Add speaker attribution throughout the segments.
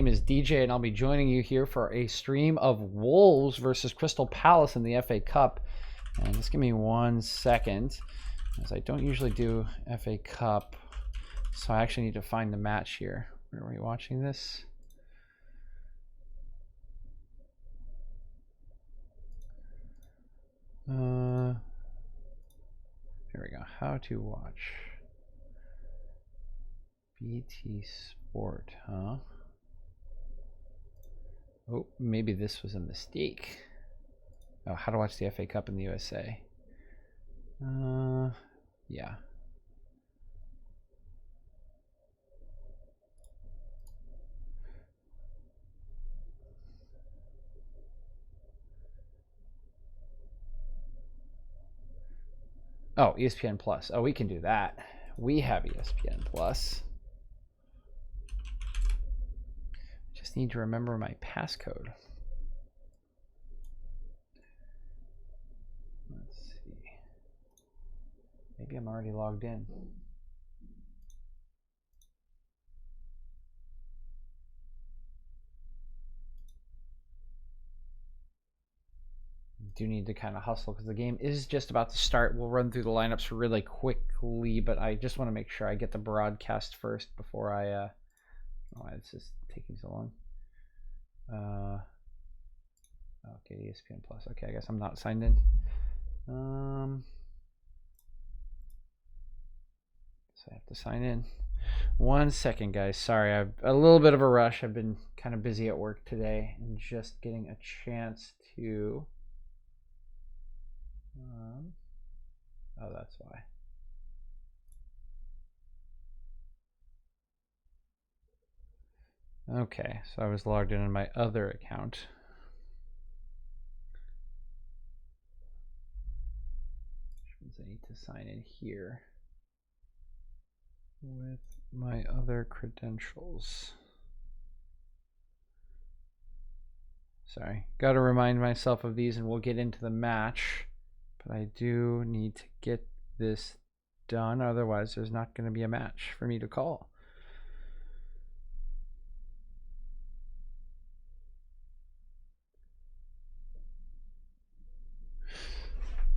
Speaker 1: My name is DJ, and I'll be joining you here for a stream of Wolves versus Crystal Palace in the FA Cup. And just give me 1 second, as I don't usually do FA Cup, so I actually need to find the match here. Where are we watching this? Here we go. How to watch. BT Sport, huh? Oh, maybe this was a mistake. Oh, how to watch the FA Cup in the USA. Yeah. Oh, ESPN Plus. Oh, we can do that. We have ESPN Plus. Just need to remember my passcode. Let's see. Maybe I'm already logged in. Do need to kind of hustle because the game is just about to start. We'll run through the lineups really quickly, but I just want to make sure I get the broadcast first before I oh, why this is taking so long. Okay, ESPN Plus. Okay, I guess I'm not signed in. So I have to sign in. 1 second, guys. Sorry, I've a little bit of a rush. I've been kind of busy at work today and just getting a chance to oh, that's why. Okay, so I was logged in on my other account. Which means I need to sign in here with my other credentials. Sorry, got to remind myself of these and we'll get into the match. But I do need to get this done, otherwise there's not going to be a match for me to call.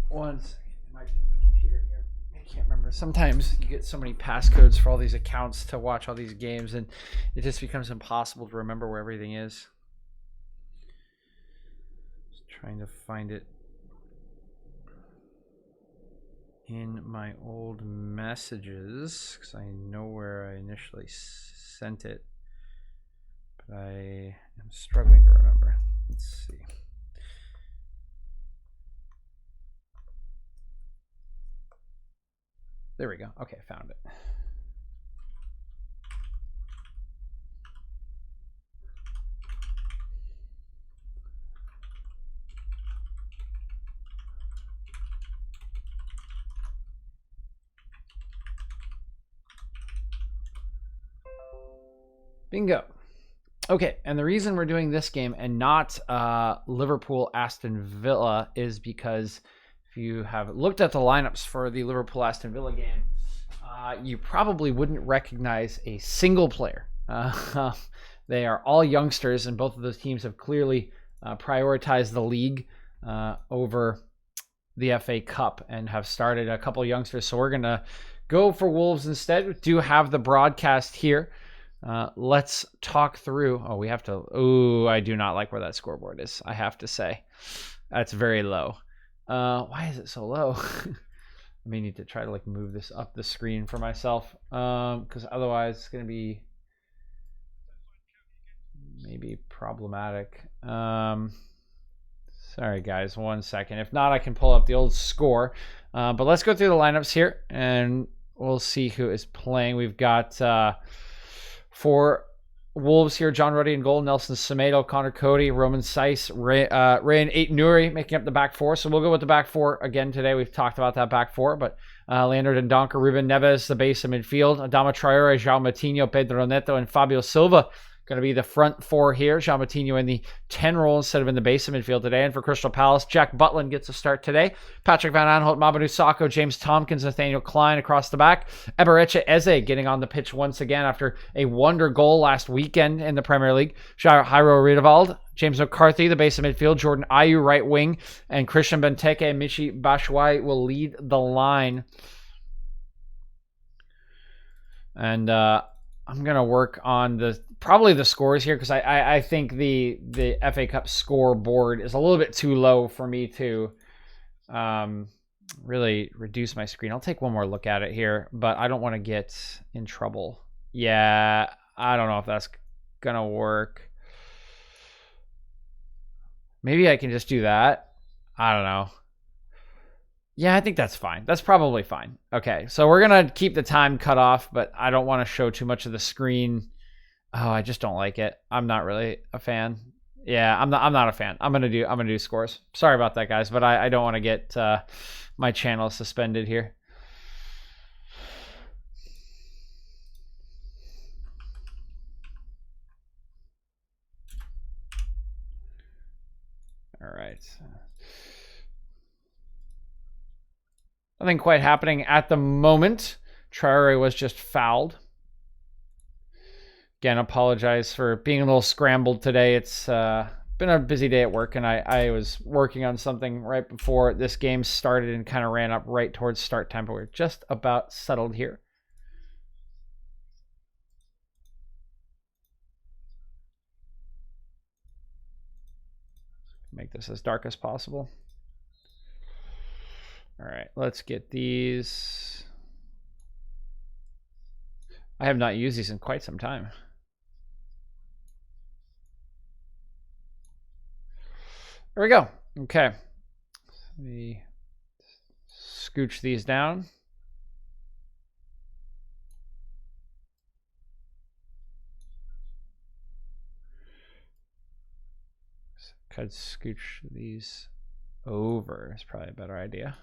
Speaker 1: One second. It might be on my computer here. I can't remember. Sometimes you get so many passcodes for all these accounts to watch all these games, and it just becomes impossible to remember where everything is. Just trying to find it in my old messages because I know where I initially sent it, but I am struggling to remember. Let's see. There we go. Okay, found it. Bingo. Okay, and the reason we're doing this game and not Liverpool Aston Villa is because if you have looked at the lineups for the Liverpool Aston Villa game, you probably wouldn't recognize a single player. They are all youngsters, and both of those teams have clearly prioritized the league over the FA Cup and have started a couple of youngsters. So we're going to go for Wolves instead. We do have the broadcast here. Let's talk through. Oh, we have to. Oh, I do not like where that scoreboard is, I have to say. That's very low. Why is it so low? I may need to try to like move this up the screen for myself, because otherwise it's going to be maybe problematic. Sorry guys, 1 second. If not, I can pull up the old score. But let's go through the lineups here and we'll see who is playing. We've got for Wolves here, John Ruddy in goal, Nelson Semedo, Connor Cody, Roman Saiss, Rayan Ait-Nouri making up the back four. So we'll go with the back four again today. We've talked about that back four, but Leandro Dendoncker, Ruben Neves, the base of midfield, Adama Traore, João Moutinho, Pedro Neto, and Fabio Silva going to be the front four here. Jean Moutinho in the 10 role instead of in the base of midfield today. And for Crystal Palace, Jack Butland gets a start today. Patrick Van Aanholt, Mamadou Sakho, James Tompkins, Nathaniel Klein across the back. Eberechi Eze getting on the pitch once again after a wonder goal last weekend in the Premier League. Jairo Riedewald, James McCarthy, the base of midfield. Jordan Ayew, right wing. And Christian Benteke and Michy Batshuayi will lead the line. And I'm going to work on probably the scores here because I think the FA Cup scoreboard is a little bit too low for me to really reduce my screen. I'll take one more look at it here, but I don't want to get in trouble. Yeah, I don't know if that's going to work. Maybe I can just do that. I don't know. Yeah, I think that's fine. That's probably fine. Okay, so we're going to keep the time cut off, but I don't want to show too much of the screen. Oh, I just don't like it. I'm not really a fan. Yeah, I'm not a fan. I'm going to do scores. Sorry about that, guys, but I don't want to get my channel suspended here. All right. Nothing quite happening at the moment. Traore was just fouled. Again, apologize for being a little scrambled today. It's been a busy day at work, and I was working on something right before this game started and kind of ran up right towards start time, but we're just about settled here. Make this as dark as possible. All right, let's get these. I have not used these in quite some time. There we go. Okay. Let me scooch these down. Could scooch these over. It's probably a better idea.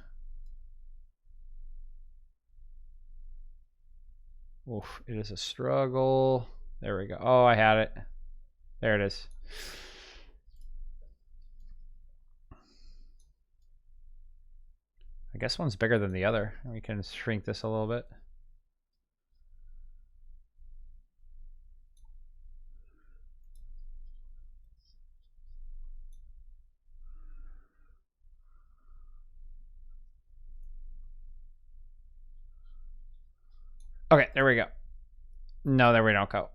Speaker 1: Oof, it is a struggle. There we go. Oh, I had it. There it is. I guess one's bigger than the other. We can shrink this a little bit. Okay, there we go. No, there we don't go.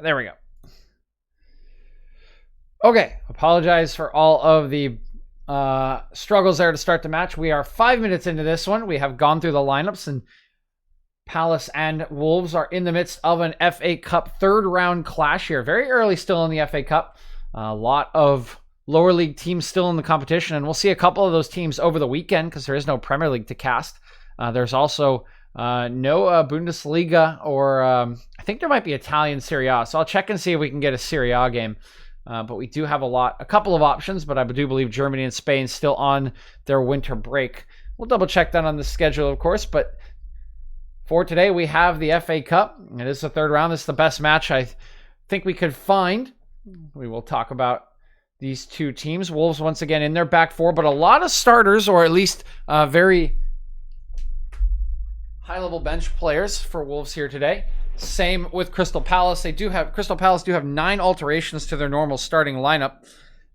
Speaker 1: There we go. Okay, apologize for all of the struggles there to start the match. We are 5 minutes into this one. We have gone through the lineups, and Palace and Wolves are in the midst of an FA Cup third round clash here. Very early still in the FA Cup. A lot of lower league teams still in the competition, and we'll see a couple of those teams over the weekend because there is no Premier League to cast. There's also no Bundesliga, or I think there might be Italian Serie A. So I'll check and see if we can get a Serie A game. But we do have a couple of options, but I do believe Germany and Spain still on their winter break. We'll double check that on the schedule, of course. But for today, we have the FA Cup. It is the third round. This is the best match I think we could find. We will talk about these two teams. Wolves once again in their back four, but a lot of starters, or at least very high-level bench players for Wolves here today. Same with Crystal Palace. Crystal Palace do have 9 alterations to their normal starting lineup,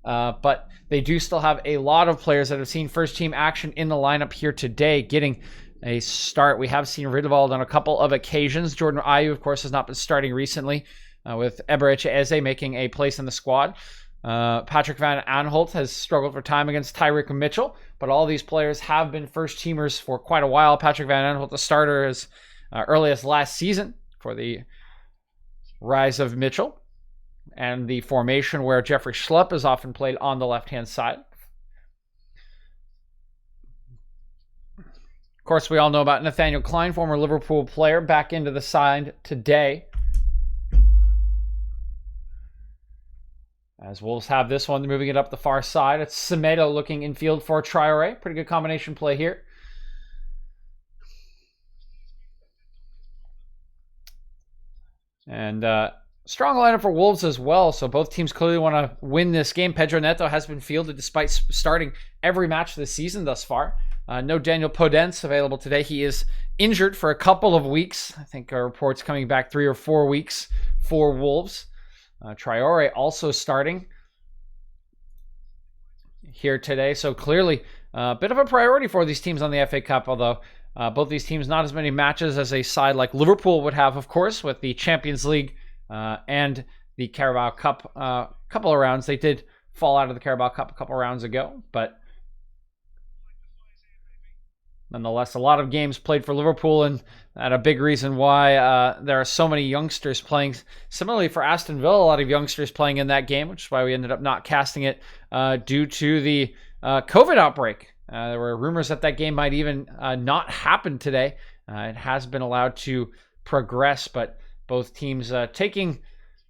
Speaker 1: but they do still have a lot of players that have seen first-team action in the lineup here today, getting a start. We have seen Riedewald on a couple of occasions. Jordan Ayew, of course, has not been starting recently, with Eberechi Eze making a place in the squad. Patrick Van Aanholt has struggled for time against Tyrick Mitchell, but all these players have been first-teamers for quite a while. Patrick Van Aanholt, the starter, as early as last season for the rise of Mitchell, and the formation where Jeffrey Schlupp is often played on the left-hand side. Of course, we all know about Nathaniel Klein, former Liverpool player, back into the side today. As Wolves have this one, moving it up the far side. It's Semedo looking infield for Traore. Pretty good combination play here. And strong lineup for Wolves as well. So both teams clearly want to win this game. Pedro Neto has been fielded despite starting every match this season thus far. No Daniel Podence available today. He is injured for a couple of weeks. I think our report's coming back 3 or 4 weeks for Wolves. Traore also starting here today. So clearly a bit of a priority for these teams on the FA Cup, although both these teams not as many matches as a side like Liverpool would have, of course, with the Champions League and the Carabao Cup couple of rounds. They did fall out of the Carabao Cup a couple rounds ago, but nonetheless, a lot of games played for Liverpool, and a big reason why there are so many youngsters playing. Similarly for Aston Villa, a lot of youngsters playing in that game, which is why we ended up not casting it due to the COVID outbreak. There were rumors that that game might even not happen today. It has been allowed to progress, but both teams taking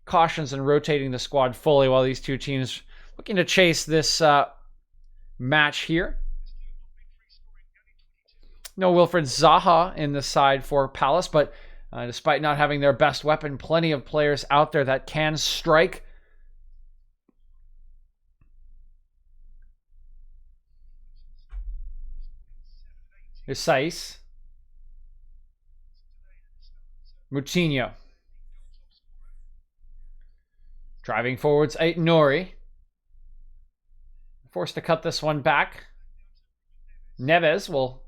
Speaker 1: cautions and rotating the squad fully, while these two teams looking to chase this match here. No Wilfred Zaha in the side for Palace, but despite not having their best weapon, plenty of players out there that can strike. Here's Saiss. Moutinho. Driving forwards, Aït-Nouri. Forced to cut this one back. Neves will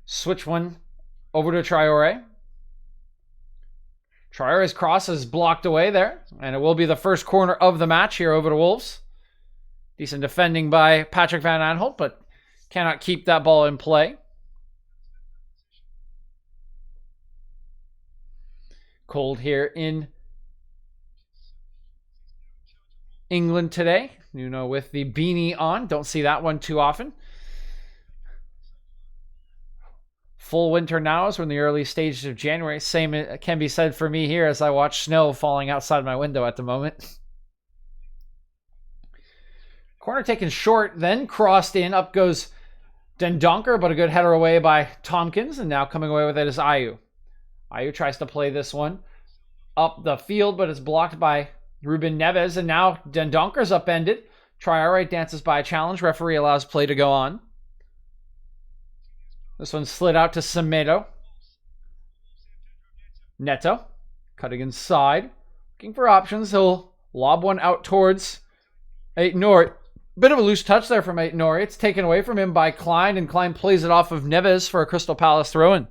Speaker 1: switch one over to Traore. Traore's cross is blocked away there, and it will be the first corner of the match here over to Wolves. Decent defending by Patrick Van Aanholt, but cannot keep that ball in play. Cold here in England today. Nuno with the beanie on. Don't see that one too often. Full winter now as we're in the early stages of January. Same can be said for me here as I watch snow falling outside my window at the moment. Corner taken short, then crossed in. Up goes Dendoncker, but a good header away by Tompkins. And now coming away with it is Ayew. Ayew tries to play this one up the field, but it's blocked by Ruben Neves. And now Dendonker's upended. Traore dances by a challenge. Referee allows play to go on. This one slid out to Semedo. Neto cutting inside. Looking for options. He'll lob one out towards Aït-Nouri. Bit of a loose touch there from Aït-Nouri. It's taken away from him by Klein, and Klein plays it off of Neves for a Crystal Palace throw-in.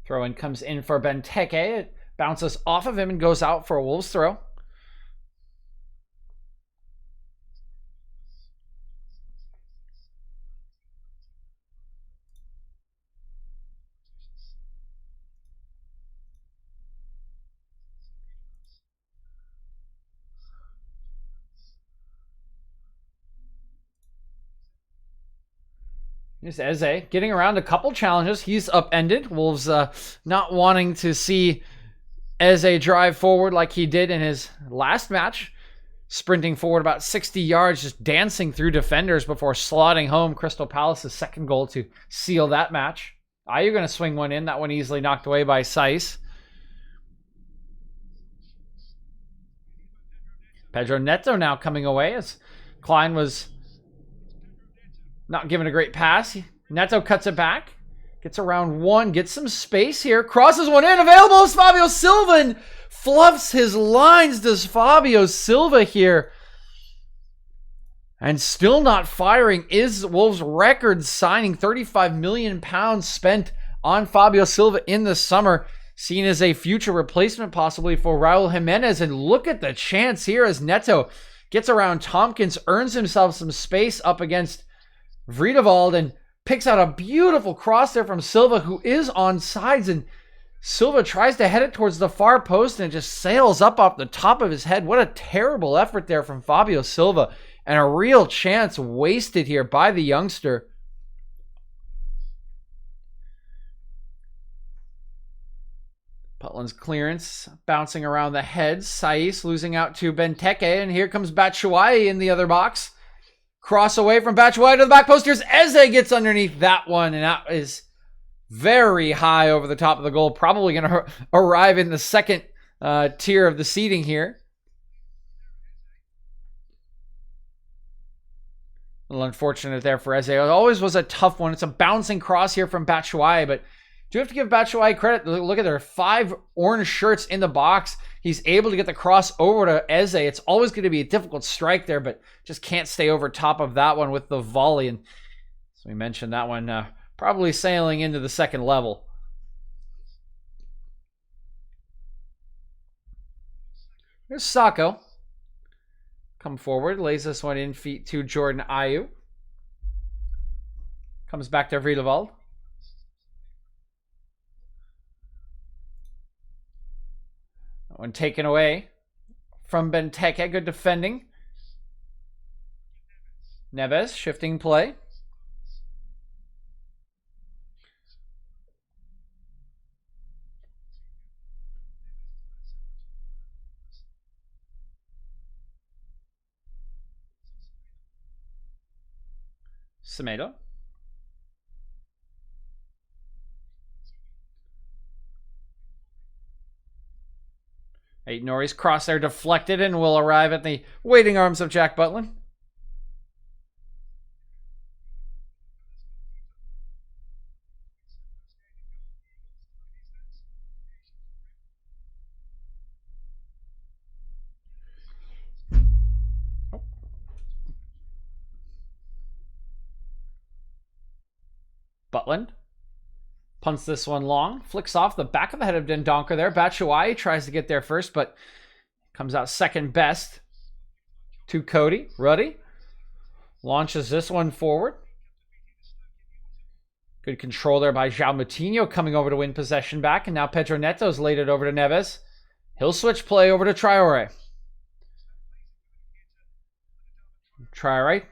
Speaker 1: Throw-in comes in for Benteke. It bounces off of him and goes out for a Wolves throw. Here's Eze getting around a couple challenges. He's upended. Wolves not wanting to see Eze drive forward like he did in his last match. Sprinting forward about 60 yards, just dancing through defenders before slotting home Crystal Palace's second goal to seal that match. Ayew going to swing one in. That one easily knocked away by Saiss. Pedro Neto now coming away as Klein was not given a great pass. Neto cuts it back. Gets around one. Gets some space here. Crosses one in. Available is Fabio Silva. And fluffs his lines. Does Fabio Silva here. And still not firing is Wolves' record signing. £35 million spent on Fabio Silva in the summer. Seen as a future replacement possibly for Raul Jimenez. And look at the chance here as Neto gets around Tompkins. Earns himself some space up against Vrijdeveld and picks out a beautiful cross there from Silva, who is on sides, and Silva tries to head it towards the far post and it just sails up off the top of his head. What a terrible effort there from Fabio Silva, and a real chance wasted here by the youngster. Butlin's clearance bouncing around the heads. Saiz losing out to Benteke, and here comes Batshuayi in the other box. Cross away from Batshuayi to the back post. Here's Eze gets underneath that one, and that is very high over the top of the goal. Probably going to arrive in the second tier of the seating here. A little unfortunate there for Eze. It always was a tough one. It's a bouncing cross here from Batshuayi, but do have to give Batshuayi credit. Look at there, 5 orange shirts in the box. He's able to get the cross over to Eze. It's always going to be a difficult strike there, but just can't stay over top of that one with the volley. And so we mentioned that one probably sailing into the second level. Here's Sacco. Come forward, lays this one in feet to Jordan Ayew. Comes back to Vrieleveld. That one taken away from Benteke. Good defending. Neves shifting play. Semedo. Norrie's cross there deflected and will arrive at the waiting arms of Jack Butlin. Butlin punts this one long, flicks off the back of the head of Dendoncker there. Batshuayi tries to get there first, but comes out second best to Cody. Ruddy launches this one forward. Good control there by João Moutinho coming over to win possession back, and now Pedro Neto's laid it over to Neves. He'll switch play over to Traore. Traore.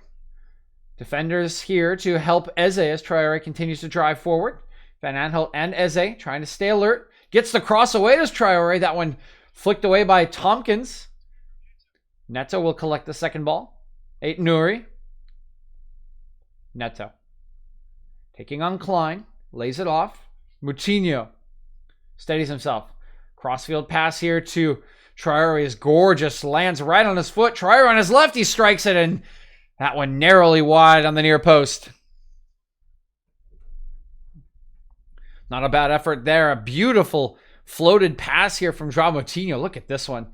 Speaker 1: Defenders here to help Eze as Traore continues to drive forward. Van Aanholt and Eze trying to stay alert. Gets the cross away to Traore. That one flicked away by Tompkins. Neto will collect the second ball. Nouri. Neto. Taking on Klein. Lays it off. Moutinho steadies himself. Crossfield pass here to Traore is gorgeous. Lands right on his foot. Traore on his left. He strikes it, and that one narrowly wide on the near post. Not a bad effort there. A beautiful floated pass here from João Moutinho. Look at this one.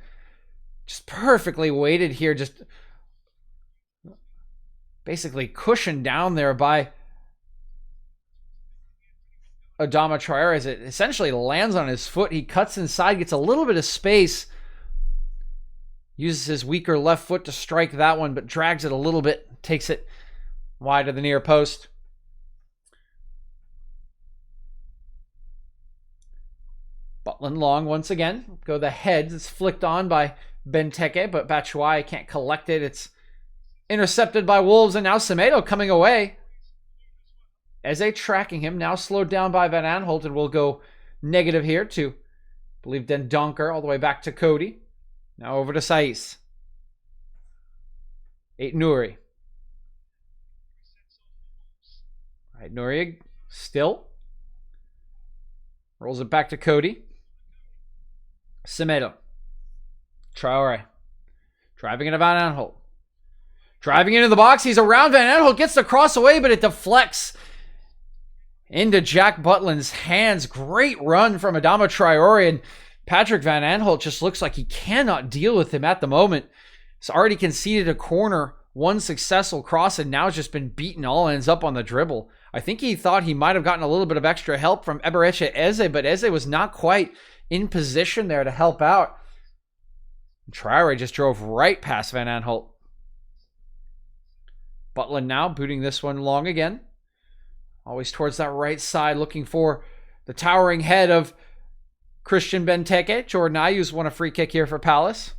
Speaker 1: Just perfectly weighted here. Just basically cushioned down there by Adama Traore as it essentially lands on his foot. He cuts inside, gets a little bit of space. Uses his weaker left foot to strike that one, but drags it a little bit. Takes it wide of the near post. Butlin long once again. Go the heads. It's flicked on by Benteke, but Batshuayi can't collect it. It's intercepted by Wolves, and now Semedo coming away. Eze tracking him, now slowed down by Van Aanholt, and will go negative here to, I believe, Dendoncker, all the way back to Cody. Now over to Saiz. Nouri. All right, Nouri still. Rolls it back to Cody. Semedo. Traore. Driving into Van Aanholt. Driving into the box. He's around Van Aanholt. Gets the cross away, but it deflects into Jack Butlin's hands. Great run from Adama Traore, and Patrick Van Aanholt just looks like he cannot deal with him at the moment. He's already conceded a corner, one successful cross, and now has just been beaten. All ends up on the dribble. I think he thought he might have gotten a little bit of extra help from Eberechi Eze, but Eze was not quite in position there to help out. Traore just drove right past Van Aanholt. Butlin now booting this one long again. Always towards that right side, looking for the towering head of Christian Benteke. Jordan Ayew's won a free kick here for Palace.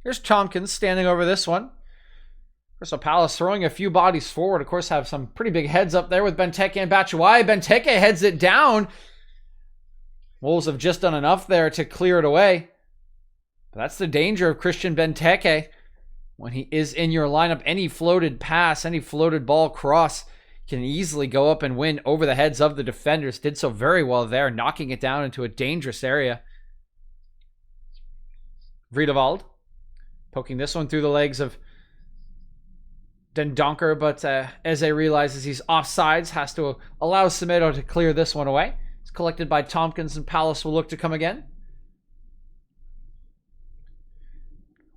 Speaker 1: Here's Tompkins standing over this one. Crystal Palace throwing a few bodies forward. Of course, have some pretty big heads up there with Benteke and Batshuayi. Benteke heads it down. Wolves have just done enough there to clear it away. But that's the danger of Christian Benteke. When he is in your lineup, any floated pass, any floated ball cross can easily go up and win over the heads of the defenders. Did so very well there, knocking it down into a dangerous area. Vriedewald poking this one through the legs of Dendoncker, but Eze realizes he's offsides, has to allow Semedo to clear this one away. It's collected by Tompkins, and Palace will look to come again.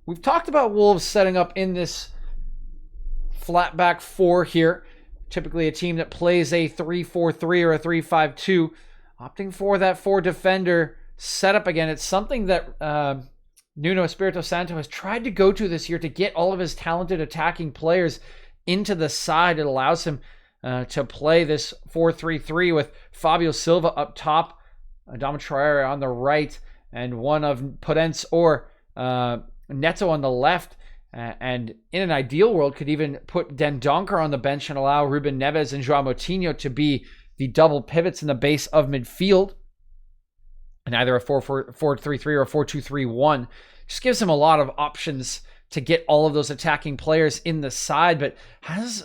Speaker 1: We've talked about Wolves setting up in this flat back four here. Typically a team that plays a 3-4-3 or a 3-5-2. Opting for that four defender setup again. It's something that Nuno Espirito Santo has tried to go to this year to get all of his talented attacking players into the side. It allows him to play this 4-3-3 with Fabio Silva up top, Adama Traore on the right, and one of Podence or Neto on the left. And in an ideal world, could even put Dendoncker on the bench and allow Ruben Neves and Joao Moutinho to be the double pivots in the base of midfield. And either a 4-4-3-3 or a 4-2-3-1. Just gives him a lot of options to get all of those attacking players in the side, but has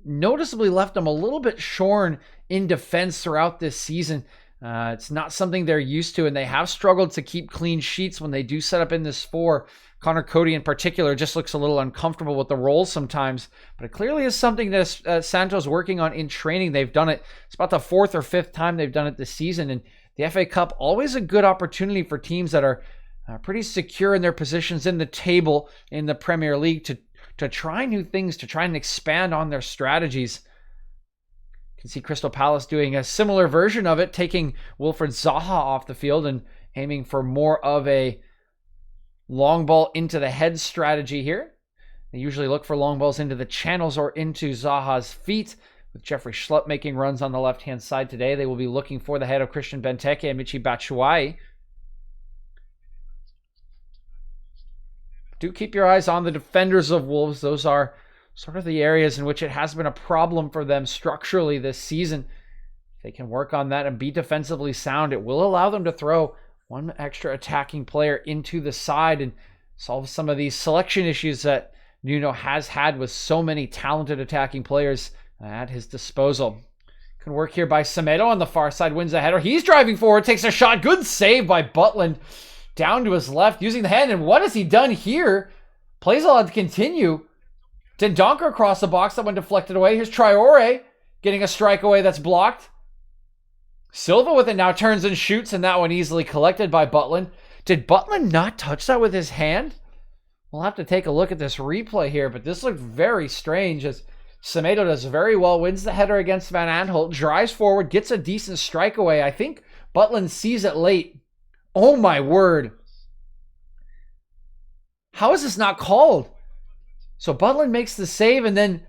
Speaker 1: noticeably left them a little bit shorn in defense throughout this season. It's not something they're used to, and they have struggled to keep clean sheets when they do set up in this four. Connor Cody in particular just looks a little uncomfortable with the role sometimes, but it clearly is something that Santos working on in training. They've done it. It's about the fourth or fifth time they've done it this season, and the FA Cup, always a good opportunity for teams that are pretty secure in their positions in the table in the Premier League to try new things, to try and expand on their strategies. You can see Crystal Palace doing a similar version of it, taking Wilfried Zaha off the field and aiming for more of a long ball into the head strategy here. They usually look for long balls into the channels or into Zaha's feet. With Jeffrey Schlupp making runs on the left-hand side today, they will be looking for the head of Christian Benteke and Michy Batshuayi. Do keep your eyes on the defenders of Wolves. Those are sort of the areas in which it has been a problem for them structurally this season. If they can work on that and be defensively sound, it will allow them to throw one extra attacking player into the side and solve some of these selection issues that Nuno has had with so many talented attacking players at his disposal. Can work here by Semedo on the far side, wins the header. He's driving forward, takes a shot. Good save by Butland. Down to his left, using the hand. And what has he done here? Plays allowed to continue. Dendoncker across the box. That one deflected away. Here's Traore getting a strike away that's blocked. Silva with it now turns and shoots, and that one easily collected by Butland. Did Butland not touch that with his hand? We'll have to take a look at this replay here, but this looked very strange as Semedo does very well, wins the header against Van Aanholt, drives forward, gets a decent strike away. I think Butland sees it late. Oh my word. How is this not called? So Butland makes the save, and then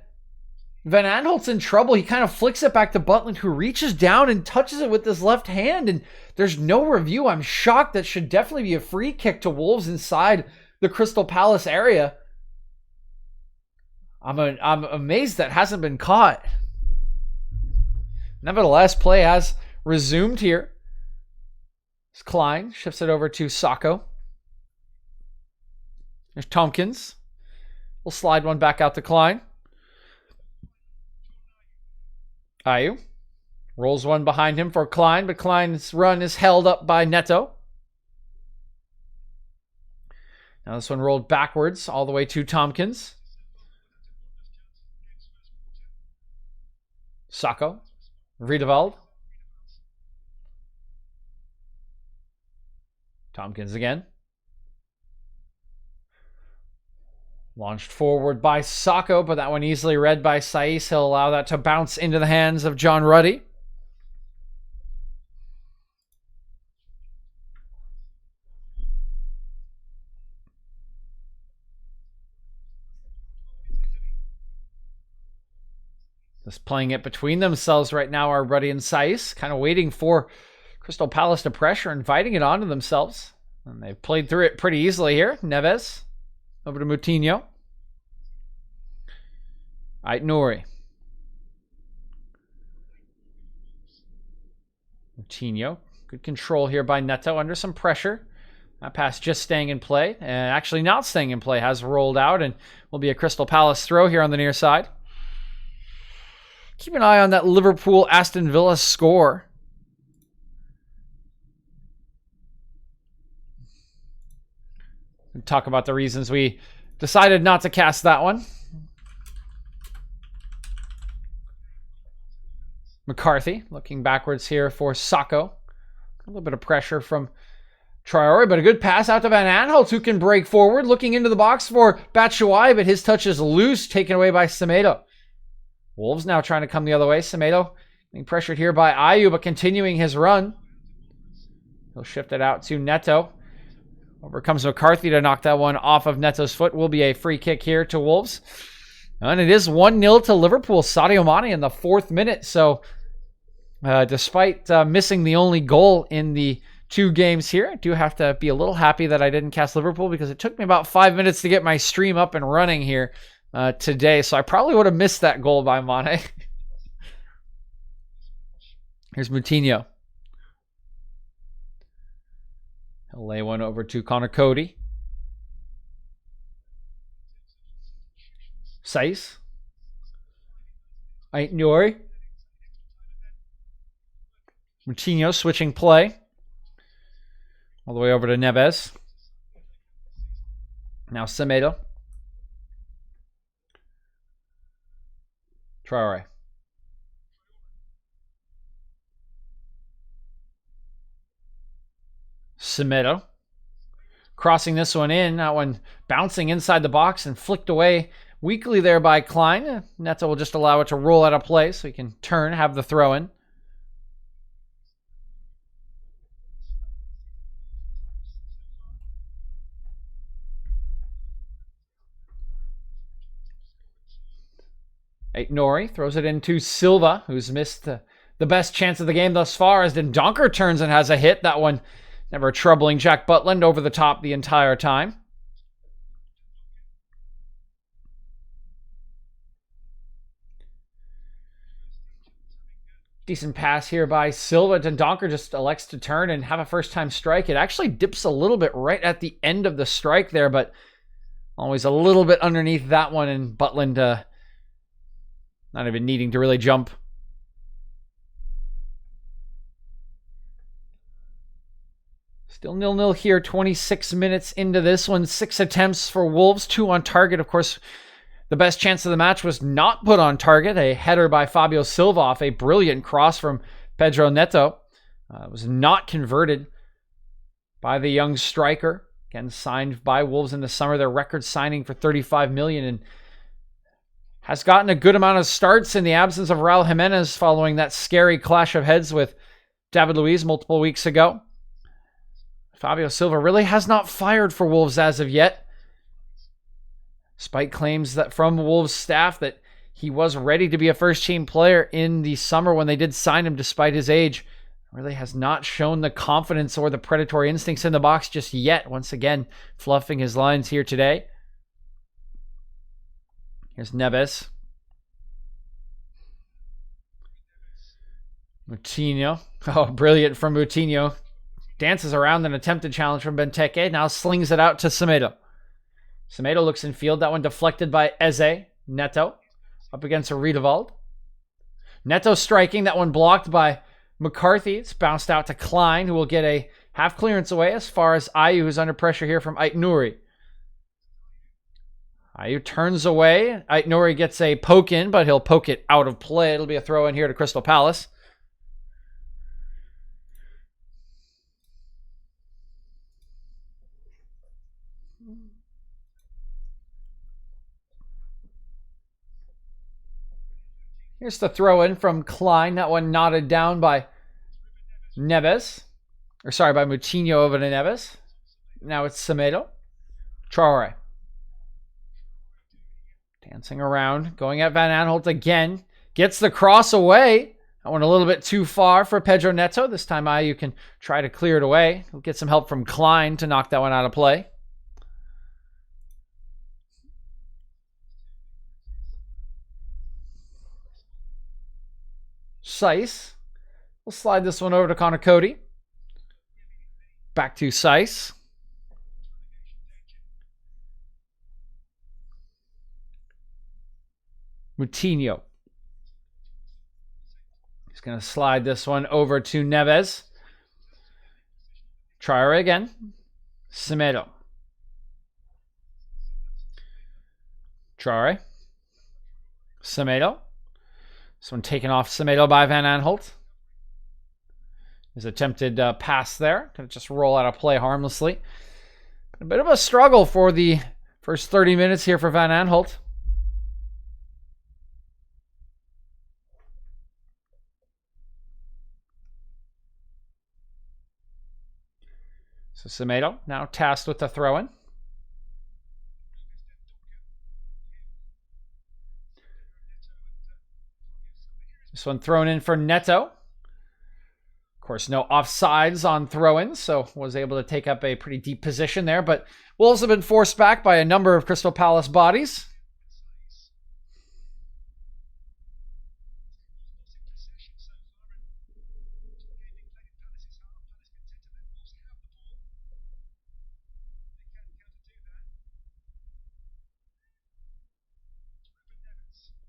Speaker 1: Van Aanholt's in trouble. He kind of flicks it back to Butland, who reaches down and touches it with his left hand, and there's no review. I'm shocked. That should definitely be a free kick to Wolves inside the Crystal Palace area. I'm amazed that hasn't been caught. Nevertheless, play has resumed here. Klein shifts it over to Sacco. There's Tompkins. We'll slide one back out to Klein. Ayew rolls one behind him for Klein, but Klein's run is held up by Neto. Now this one rolled backwards all the way to Tompkins. Sacco. Vriedewald. Tompkins again. Launched forward by Sacco, but that one easily read by Saiss. He'll allow that to bounce into the hands of John Ruddy. Just playing it between themselves right now are Ruddy and Saiss, kind of waiting for Crystal Palace to pressure, inviting it onto themselves. And they've played through it pretty easily here. Neves. Over to Moutinho. Aït-Nouri. Moutinho. Good control here by Neto under some pressure. That pass just staying in play. And actually not staying in play. Has rolled out and will be a Crystal Palace throw here on the near side. Keep an eye on that Liverpool-Aston Villa score. We'll talk about the reasons we decided not to cast that one. McCarthy looking backwards here for Sacco. A little bit of pressure from Traore, but a good pass out to Van Aanholt, who can break forward. Looking into the box for Batshuayi, but his touch is loose, taken away by Semedo. Wolves now trying to come the other way. Semedo being pressured here by Ayew, but continuing his run. He'll shift it out to Neto. Over comes McCarthy to knock that one off of Neto's foot. Will be a free kick here to Wolves. And it is 1-0 to Liverpool. Sadio Mane in the 4th minute. So despite missing the only goal in the 2 games here, I do have to be a little happy that I didn't cast Liverpool because it took me about 5 minutes to get my stream up and running here today. So I probably would have missed that goal by Mane. Here's Moutinho. He'll lay one over to Connor Cody. Saiss. Aït-Nouri. Moutinho switching play. All the way over to Neves. Now Semedo. Traore. Semedo. Crossing this one in. That one bouncing inside the box and flicked away weakly there by Klein. Neto will just allow it to roll out of play so he can turn, have the throw in. Aït-Nouri throws it into Silva, who's missed the best chance of the game thus far as Dendoncker turns and has a hit. That one never troubling Jack Butland over the top the entire time. Decent pass here by Silva. Dendoncker just elects to turn and have a first-time strike. It actually dips a little bit right at the end of the strike there, but always a little bit underneath that one, and Butland not even needing to really jump. Still 0-0 here, 26 minutes into this one. 6 attempts for Wolves, 2 on target. Of course, the best chance of the match was not put on target. A header by Fabio Silva off a brilliant cross from Pedro Neto. It was not converted by the young striker. Again, signed by Wolves in the summer. Their record signing for $35 million, and has gotten a good amount of starts in the absence of Raul Jimenez following that scary clash of heads with David Luiz multiple weeks ago. Fabio Silva really has not fired for Wolves as of yet, despite claims that from Wolves staff that he was ready to be a first-team player in the summer when they did sign him despite his age. Really has not shown the confidence or the predatory instincts in the box just yet. Once again, fluffing his lines here today. Here's Neves. Moutinho. Oh, brilliant from Moutinho. Dances around an attempted challenge from Benteke. Now slings it out to Semedo. Semedo looks in field. That one deflected by Eze. Neto up against Riedewald. Neto striking. That one blocked by McCarthy. It's bounced out to Klein, who will get a half clearance away as far as Ayew, who's under pressure here from Aït-Nouri. Ayew turns away. Aït-Nouri gets a poke in, but he'll poke it out of play. It'll be a throw in here to Crystal Palace. Here's the throw in from Klein. That one knotted down by Neves. Or sorry, by Moutinho over to Neves. Now it's Semedo. Traore. Dancing around. Going at Van Aanholt again. Gets the cross away. That one a little bit too far for Pedro Neto. This time Ayew can try to clear it away. He'll get some help from Klein to knock that one out of play. Seiss. We'll slide this one over to Connor Cody. Back to Seiss. Moutinho. He's going to slide this one over to Neves. Traore again. Semedo. Traore. Semedo. This one taken off Semedo by Van Aanholt. His attempted pass there. Going to just roll out of play harmlessly. A bit of a struggle for the first 30 minutes here for Van Aanholt. So Semedo now tasked with the throw-in. This one thrown in for Neto. Of course, no offsides on throw-ins, so was able to take up a pretty deep position there. But Wolves have been forced back by a number of Crystal Palace bodies.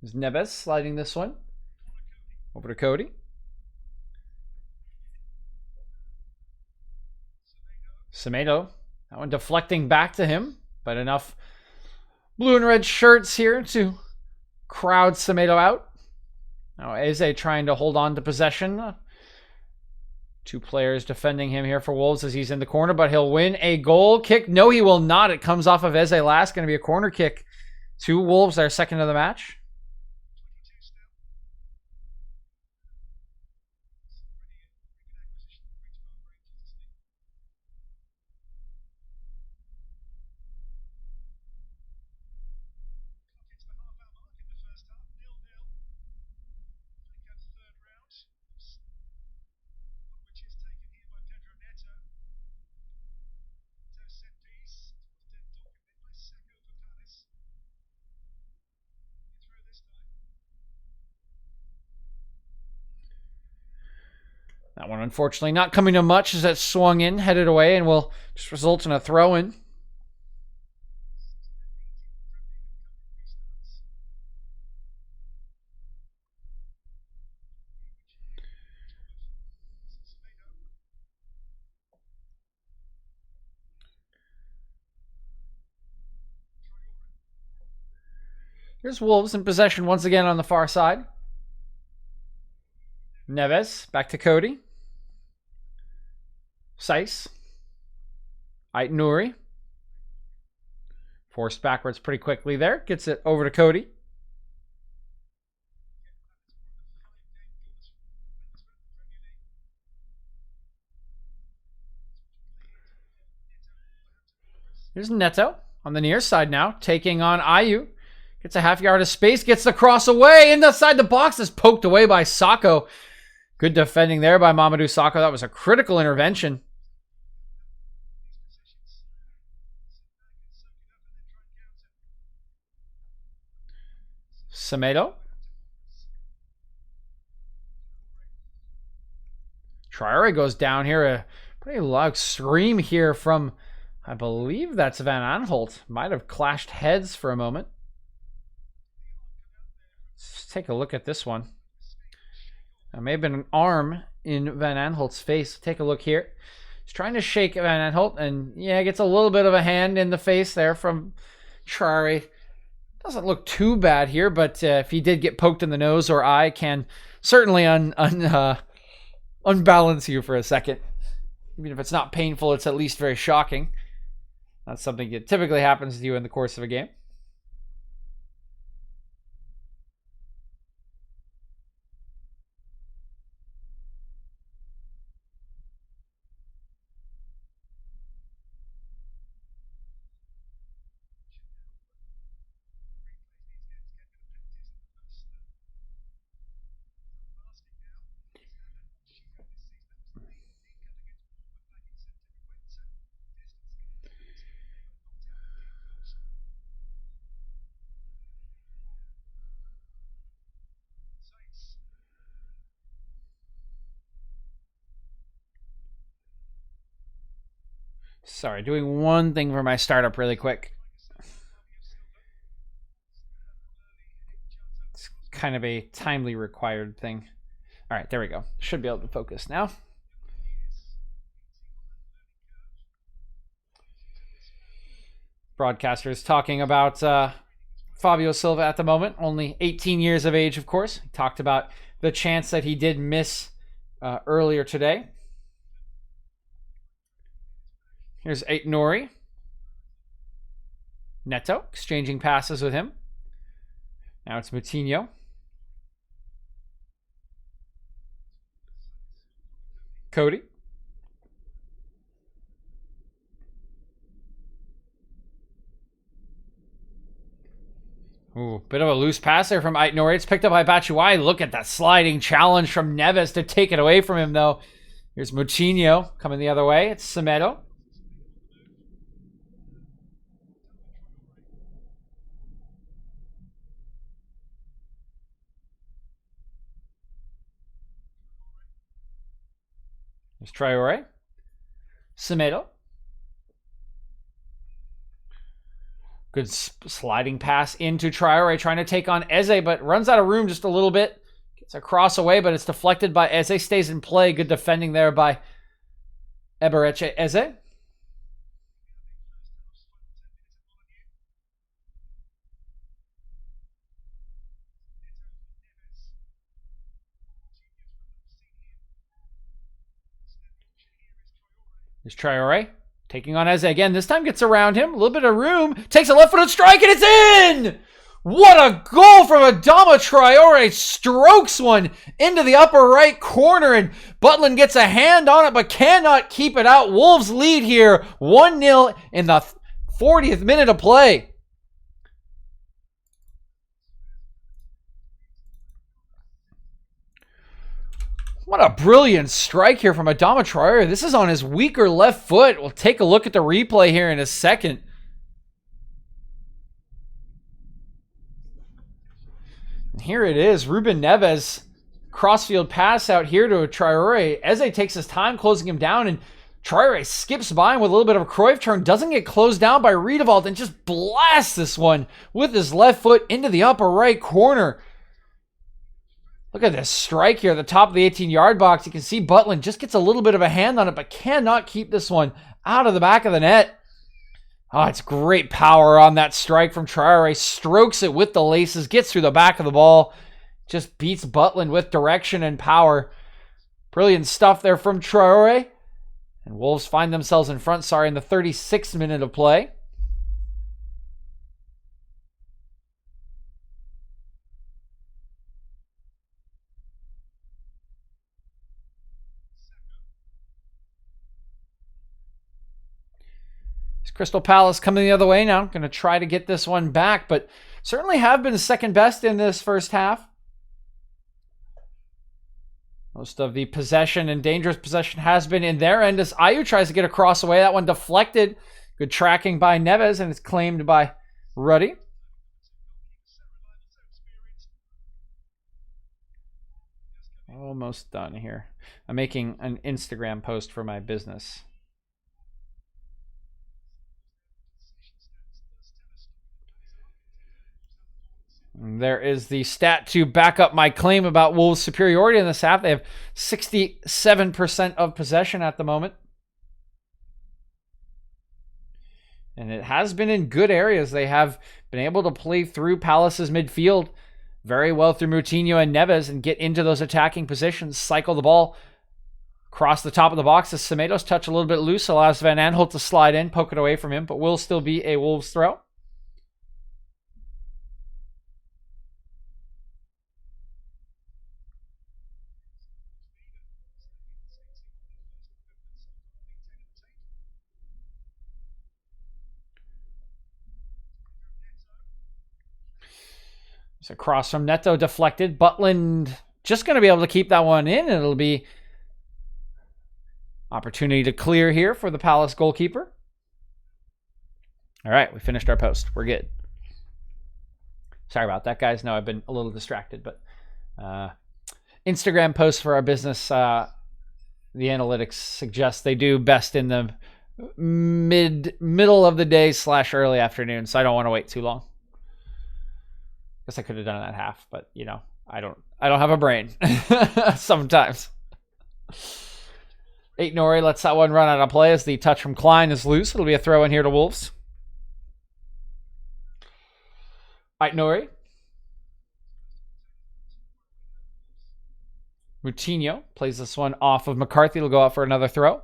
Speaker 1: There's Neves sliding this one over to Cody. Semedo, that one deflecting back to him, but enough blue and red shirts here to crowd Semedo out. Now Eze trying to hold on to possession. Two players defending him here for Wolves as he's in the corner, but he'll win a goal kick. No, he will not. It comes off of Eze last. Going to be a corner kick to Wolves, their second of the match. That one, unfortunately, not coming to much as that swung in, headed away, and will just result in a throw-in. Here's Wolves in possession once again on the far side. Neves, back to Cody. Seiss. Ait-Nouri. Forced backwards pretty quickly there. Gets it over to Cody. Here's Neto on the near side now, taking on Ayew. Gets a half yard of space, gets the cross away, inside the box is poked away by Sakho. Good defending there by Mamadou Sakho. That was a critical intervention. Semedo. Traore goes down here. A pretty loud scream here from, I believe that's Van Aanholt. Might have clashed heads for a moment. Let's take a look at this one. There may have been an arm in Van Aanholt's face. Take a look here. He's trying to shake Van Aanholt, and yeah, gets a little bit of a hand in the face there from Traore. Doesn't look too bad here, but if he did get poked in the nose or eye, can certainly unbalance you for a second. Even if it's not painful, it's at least very shocking. That's something that typically happens to you in the course of a game. Sorry, doing one thing for my startup really quick. It's kind of a timely required thing. All right, there we go. Should be able to focus now. Broadcasters talking about Fabio Silva at the moment, only 18 years of age, of course. He talked about the chance that he did miss earlier today. Here's Nori. Neto exchanging passes with him. Now it's Moutinho. Cody. Ooh, bit of a loose pass there from Aitnori. It's picked up by Batshuayi. Look at that sliding challenge from Neves to take it away from him, though. Here's Moutinho coming the other way. It's Semedo. There's Traore. Semedo. Good sliding pass into Traore, trying to take on Eze, but runs out of room just a little bit. Gets a cross away, but it's deflected by Eze. Stays in play. Good defending there by Eberechi Eze. There's Traore. Taking on Eze again. This time gets around him. A little bit of room. Takes a left-footed strike, and it's in! What a goal from Adama Traore. Strokes one into the upper right corner, and Butland gets a hand on it, but cannot keep it out. Wolves lead here. 1-0 in the 40th minute of play. What a brilliant strike here from Adama Traore. This is on his weaker left foot. We'll take a look at the replay here in a second. And here it is. Ruben Neves. Crossfield pass out here to Traore. Eze takes his time closing him down, and Traore skips by him with a little bit of a Cruyff turn. Doesn't get closed down by Riedewald and just blasts this one with his left foot into the upper right corner. Look at this strike here at the top of the 18-yard box. You can see Butland just gets a little bit of a hand on it, but cannot keep this one out of the back of the net. Oh, it's great power on that strike from Traore. Strokes it with the laces, gets through the back of the ball. Just beats Butland with direction and power. Brilliant stuff there from Traore. And Wolves find themselves in front, in the 36th minute of play. Crystal Palace coming the other way now. Going to try to get this one back, but certainly have been second best in this first half. Most of the possession and dangerous possession has been in their end as Ayew tries to get a cross away. That one deflected. Good tracking by Neves, and it's claimed by Ruddy. Almost done here. I'm making an Instagram post for my business. And there is the stat to back up my claim about Wolves' superiority in this half. They have 67% of possession at the moment. And it has been in good areas. They have been able to play through Palace's midfield very well through Moutinho and Neves and get into those attacking positions, cycle the ball across the top of the box. As Semedo's touch a little bit loose allows Van Aanholt to slide in, poke it away from him, but will still be a Wolves throw. It's across from Neto, deflected. Butland just going to be able to keep that one in. It'll be opportunity to clear here for the Palace goalkeeper. All right, we finished our post. We're good. Sorry about that, guys. No, I've been a little distracted, but Instagram posts for our business, the analytics suggest they do best in the middle of the day / early afternoon, so I don't want to wait too long. Guess I could have done it at half, but you know, I don't have a brain sometimes. 8 Nori lets that one run out of play as the touch from Klein is loose. It'll be a throw in here to Wolves. 8 Nori. Moutinho plays this one off of McCarthy. It'll go out for another throw.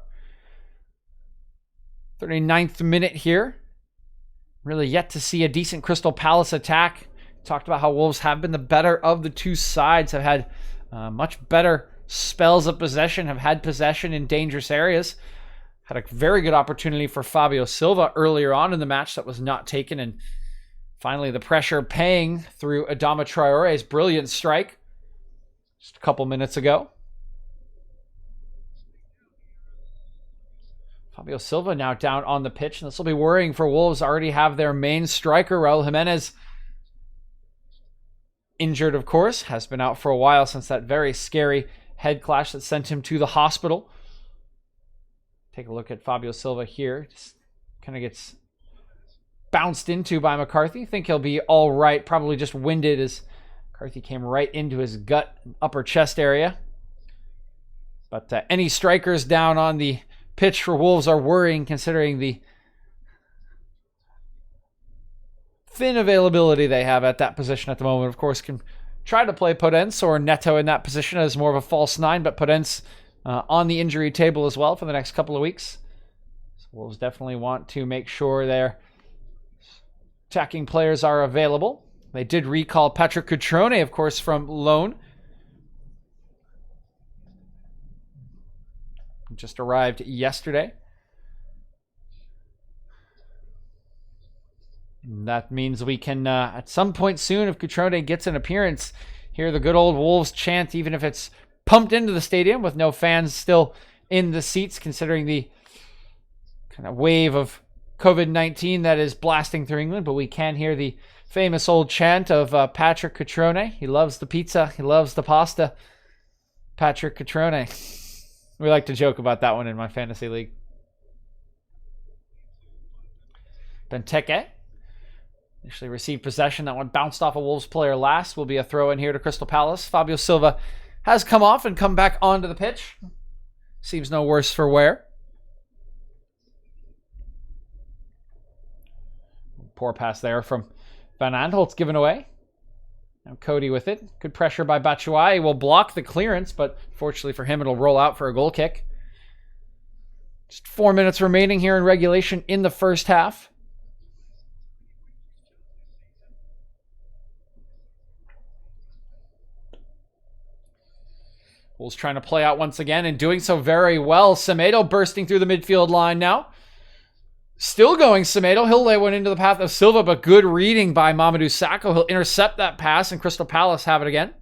Speaker 1: 39th minute here. Really yet to see a decent Crystal Palace attack. Talked about how Wolves have been the better of the two sides, have had much better spells of possession, have had possession in dangerous areas. Had a very good opportunity for Fabio Silva earlier on in the match that was not taken, and finally the pressure paying through Adama Traore's brilliant strike just a couple minutes ago. Fabio Silva now down on the pitch, and this will be worrying for Wolves. Already have their main striker, Raul Jimenez, injured, of course, has been out for a while since that very scary head clash that sent him to the hospital. Take a look at Fabio Silva here. Just kind of gets bounced into by McCarthy. Think he'll be all right. Probably just winded as McCarthy came right into his gut, upper chest area. But any strikers down on the pitch for Wolves are worrying, considering the thin availability they have at that position at the moment. Of course, can try to play Podence or Neto in that position as more of a false nine, but Podence on the injury table as well for the next couple of weeks. So Wolves definitely want to make sure their attacking players are available. They did recall Patrick Cutrone, of course, from loan. Just arrived yesterday. And that means we can, at some point soon, if Cutrone gets an appearance, hear the good old Wolves chant, even if it's pumped into the stadium with no fans still in the seats, considering the kind of wave of COVID-19 that is blasting through England. But we can hear the famous old chant of Patrick Cutrone. He loves the pizza. He loves the pasta. Patrick Cutrone. We like to joke about that one in my fantasy league. Benteke initially received possession. That one bounced off a Wolves player last. Will be a throw in here to Crystal Palace. Fabio Silva has come off and come back onto the pitch. Seems no worse for wear. Poor pass there from Van Aanholt's given away. Now Cody with it. Good pressure by Batshuayi. Will block the clearance, but fortunately for him, it'll roll out for a goal kick. Just 4 minutes remaining here in regulation in the first half. Wolves trying to play out once again and doing so very well. Semedo bursting through the midfield line now. Still going Semedo. He'll lay one into the path of Silva, but good reading by Mamadou Sakho. He'll intercept that pass, and Crystal Palace have it again.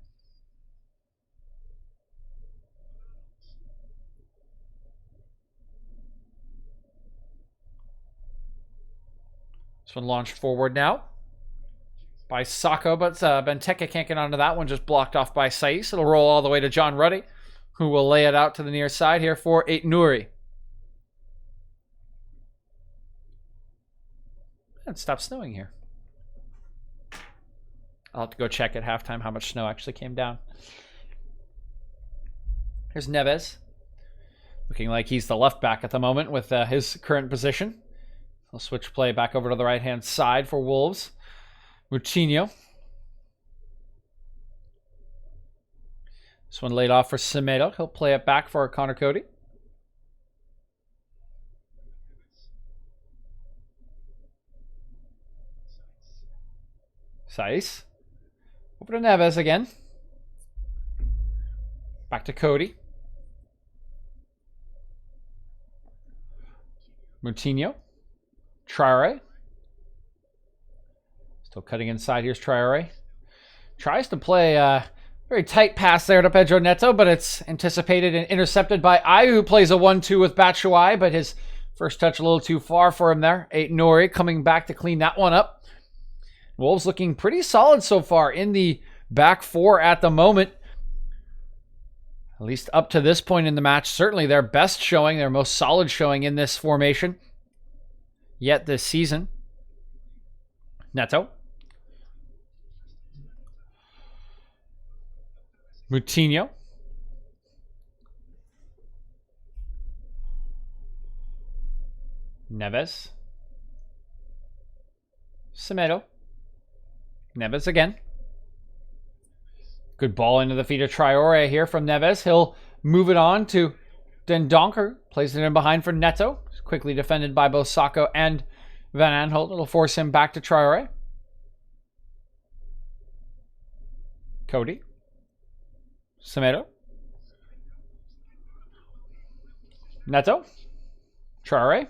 Speaker 1: This one launched forward now by Sakho, but Benteke can't get onto that one. Just blocked off by Saiss. It'll roll all the way to John Ruddy, who will lay it out to the near side here for 8 Nouri. It stopped snowing here. I'll have to go check at halftime how much snow actually came down. Here's Neves. Looking like he's the left back at the moment with his current position. He'll switch play back over to the right-hand side for Wolves. Moutinho. This one laid off for Semedo. He'll play it back for Connor Cody. Saiss. Over to Neves again. Back to Cody. Moutinho. Traore. Still cutting inside. Here's Traore. Tries to play a very tight pass there to Pedro Neto, but it's anticipated and intercepted by Ayew, who plays a 1-2 with Batshuayi, but his first touch a little too far for him there. 8 Nouri coming back to clean that one up. Wolves looking pretty solid so far in the back four at the moment. At least up to this point in the match, certainly their best showing, their most solid showing in this formation yet this season. Neto. Moutinho. Neves. Semedo. Neves again. Good ball into the feet of Traore here from Neves. He'll move it on to Dendoncker. Plays it in behind for Neto. Quickly defended by both Sakho and Van Aanholt. It'll force him back to Traore. Cody. Semedo. Neto. Traore.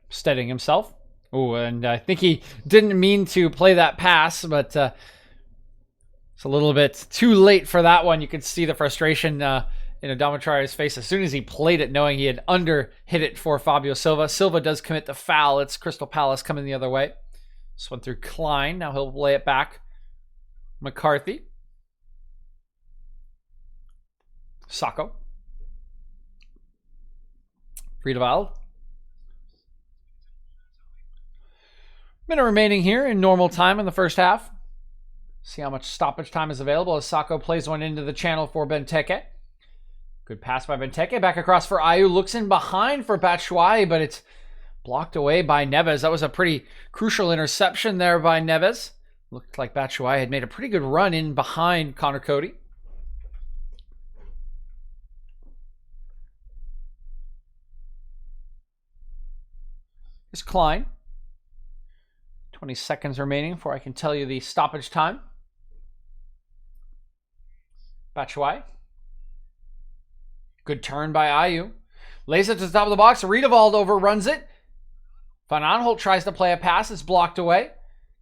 Speaker 1: Steadying himself. Oh, and I think he didn't mean to play that pass, but it's a little bit too late for that one. You could see the frustration in Adama Traore's face as soon as he played it, knowing he had under-hit it for Fabio Silva. Silva does commit the foul. It's Crystal Palace coming the other way. This one through Klein. Now he'll lay it back. McCarthy. Sakho. Friedewald. Minute remaining here in normal time in the first half. See how much stoppage time is available as Sakho plays one into the channel for Benteke. Good pass by Benteke. Back across for Ayew. Looks in behind for Batshuayi, but it's blocked away by Neves. That was a pretty crucial interception there by Neves. Looked like Batshuayi had made a pretty good run in behind Connor Cody. Here's Klein. 20 seconds remaining before I can tell you the stoppage time. Batshuayi. Good turn by Ayew. Lays it to the top of the box. Riedewald overruns it. Van Aanholt tries to play a pass. It's blocked away.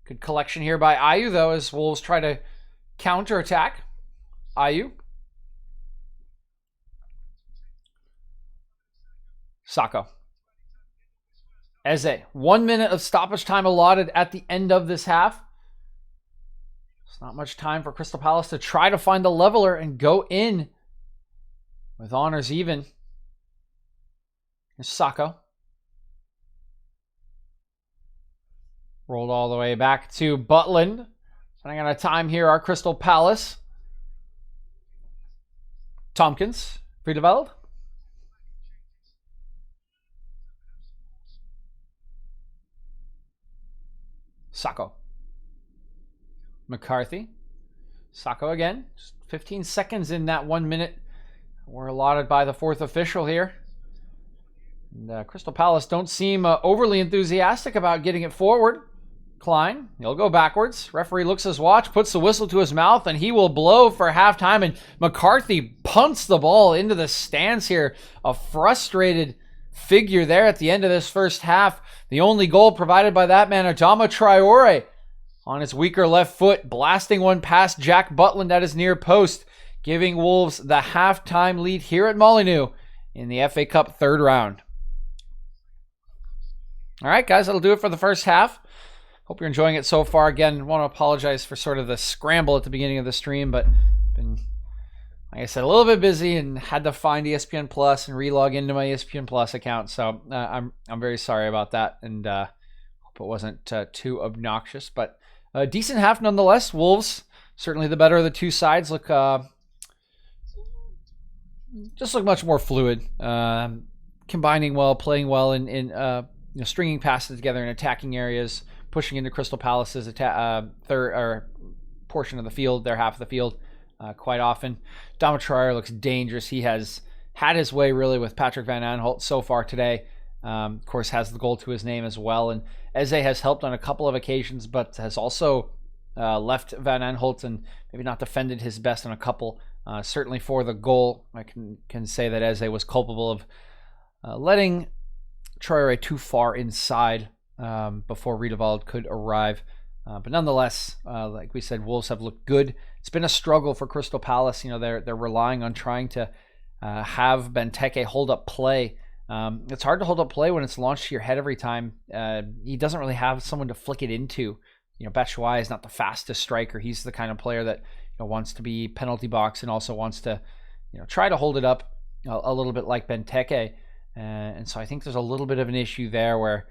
Speaker 1: Good collection here by Ayew, though, as Wolves try to counter-attack. Ayew. Sakho. Eze. 1 minute of stoppage time allotted at the end of this half. It's not much time for Crystal Palace to try to find the leveler and go in with honors even. Here's Sakho. Rolled all the way back to Butland. Running out of time here are Crystal Palace. Tompkins. Friedewald. Sakho. McCarthy. Sakho again. Just 15 seconds in that 1 minute. We're allotted by the fourth official here. And, Crystal Palace don't seem overly enthusiastic about getting it forward. Klein, he'll go backwards. Referee looks at his watch, puts the whistle to his mouth, and he will blow for halftime. And McCarthy punts the ball into the stands here. A frustrated figure there at the end of this first half. The only goal provided by that man, Adama Traore, on his weaker left foot, blasting one past Jack Butland at his near post, giving Wolves the halftime lead here at Molineux in the FA Cup third round. All right, guys, that'll do it for the first half. Hope you're enjoying it so far. Again, want to apologize for sort of the scramble at the beginning of the stream, but been, like I said, a little bit busy and had to find ESPN Plus and relog into my ESPN Plus account. So I'm very sorry about that, and hope it wasn't too obnoxious. But a decent half nonetheless. Wolves, certainly the better of the two sides, look much more fluid, combining well, playing well, in stringing passes together in attacking areas, pushing into Crystal Palace's third or portion of the field, their half of the field. Quite often. Adama Traore looks dangerous. He has had his way really with Patrick Van Aanholt so far today. Of course, has the goal to his name as well. And Eze has helped on a couple of occasions, but has also left Van Aanholt and maybe not defended his best on a couple. Certainly for the goal, I can say that Eze was culpable of letting Traore too far inside before Riedewald could arrive. But nonetheless, like we said, Wolves have looked good. It's been a struggle for Crystal Palace. They're relying on trying to have Benteke hold up play. It's hard to hold up play when it's launched to your head every time. He doesn't really have someone to flick it into. Batshuayi is not the fastest striker. He's the kind of player that wants to be penalty box and also wants to try to hold it up a little bit like Benteke. And so I think there's a little bit of an issue there where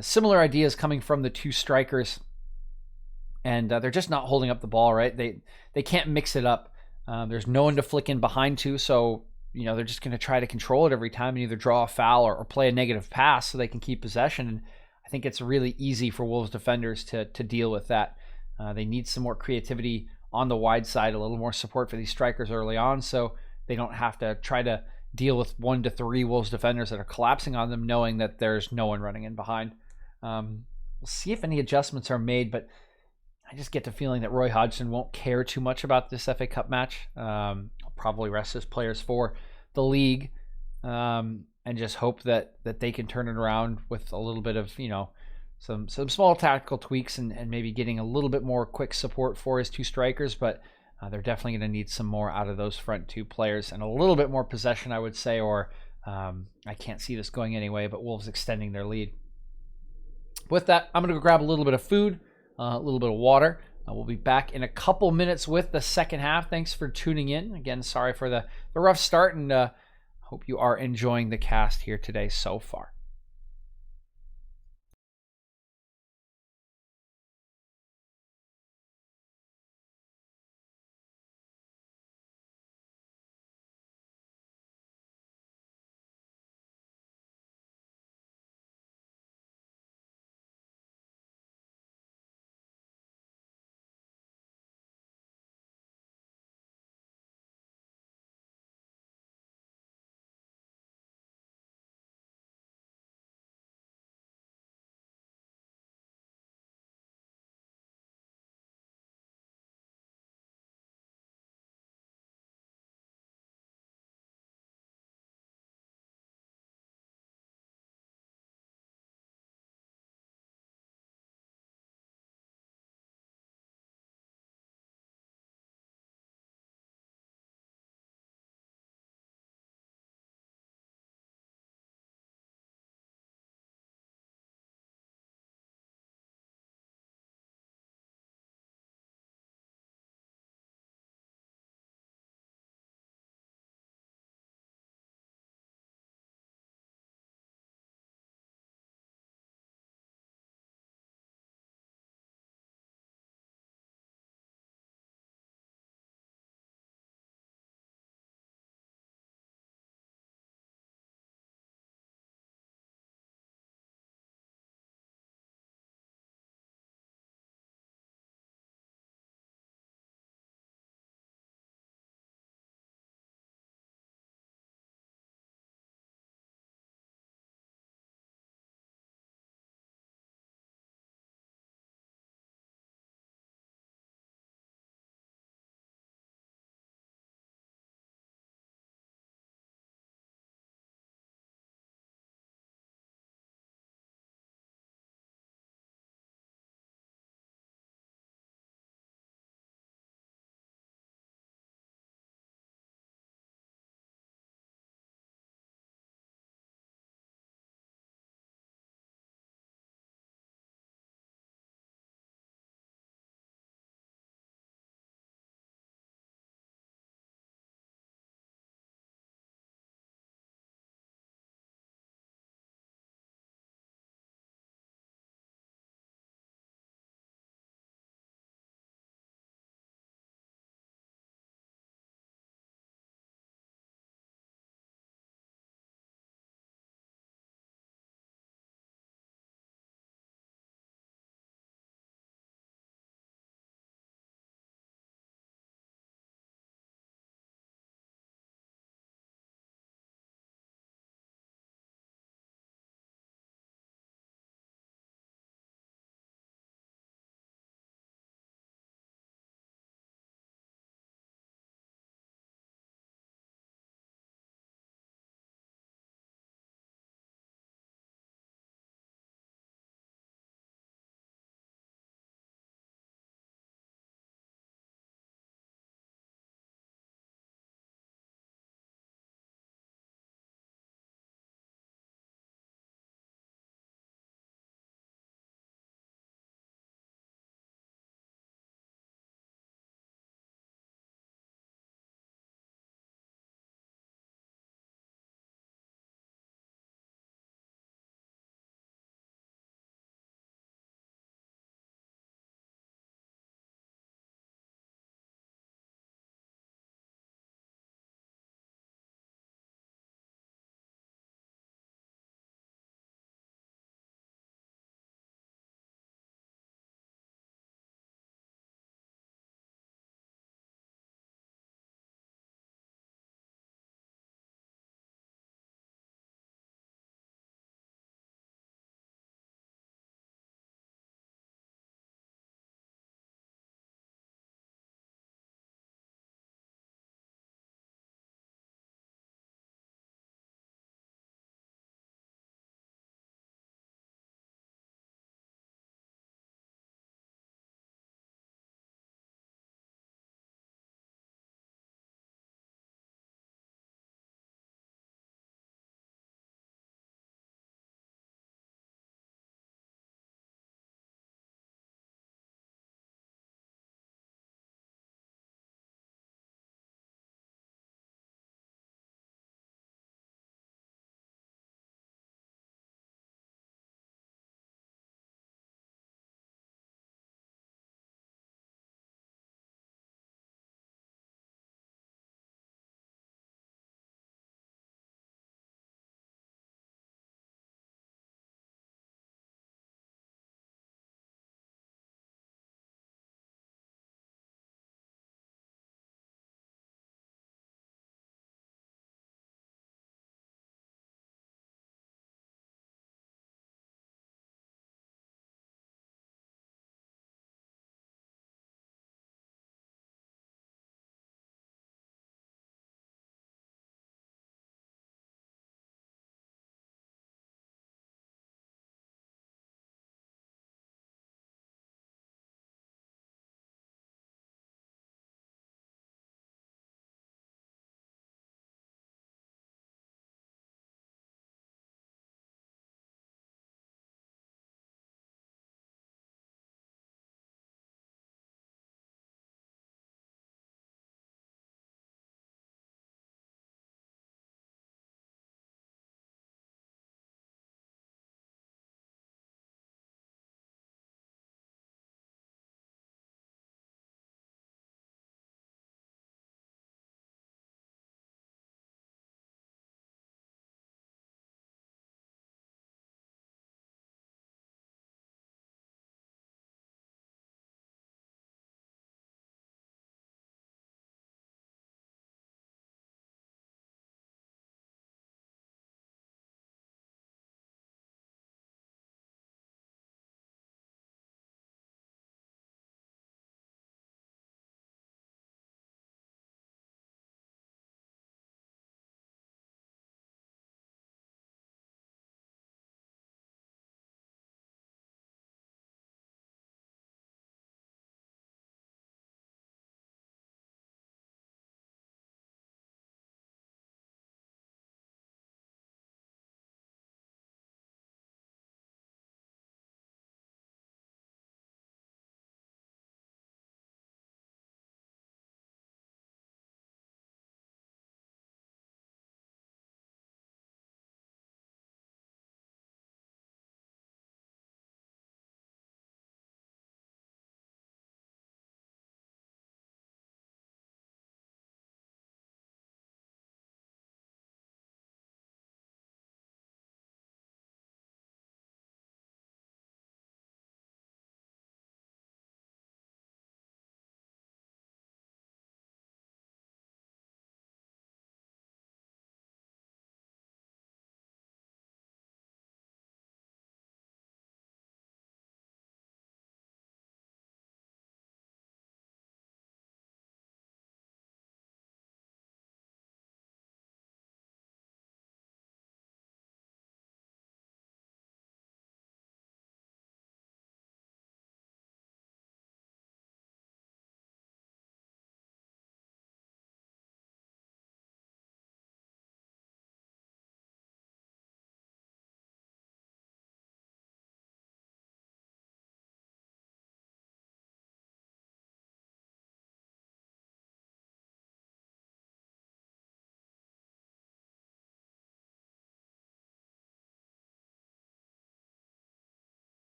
Speaker 1: similar ideas coming from the two strikers, and they're just not holding up the ball right. They can't mix it up. There's no one to flick in behind to, so they're just going to try to control it every time and either draw a foul or play a negative pass so they can keep possession. And I think it's really easy for Wolves defenders to deal with that. They need some more creativity on the wide side, a little more support for these strikers early on, so they don't have to try to deal with 1 to 3 Wolves defenders that are collapsing on them, knowing that there's no one running in behind. We'll see if any adjustments are made, but I just get the feeling that Roy Hodgson won't care too much about this FA Cup match. I'll probably rest his players for the league, and just hope that they can turn it around with a little bit of some small tactical tweaks and maybe getting a little bit more quick support for his two strikers. But they're definitely going to need some more out of those front two players and a little bit more possession, I would say, or I can't see this going anyway, but Wolves extending their lead. With that, I'm going to go grab a little bit of food, a little bit of water. We'll be back in a couple minutes with the second half. Thanks for tuning in. Again, sorry for the rough start, and hope you are enjoying the cast here today so far.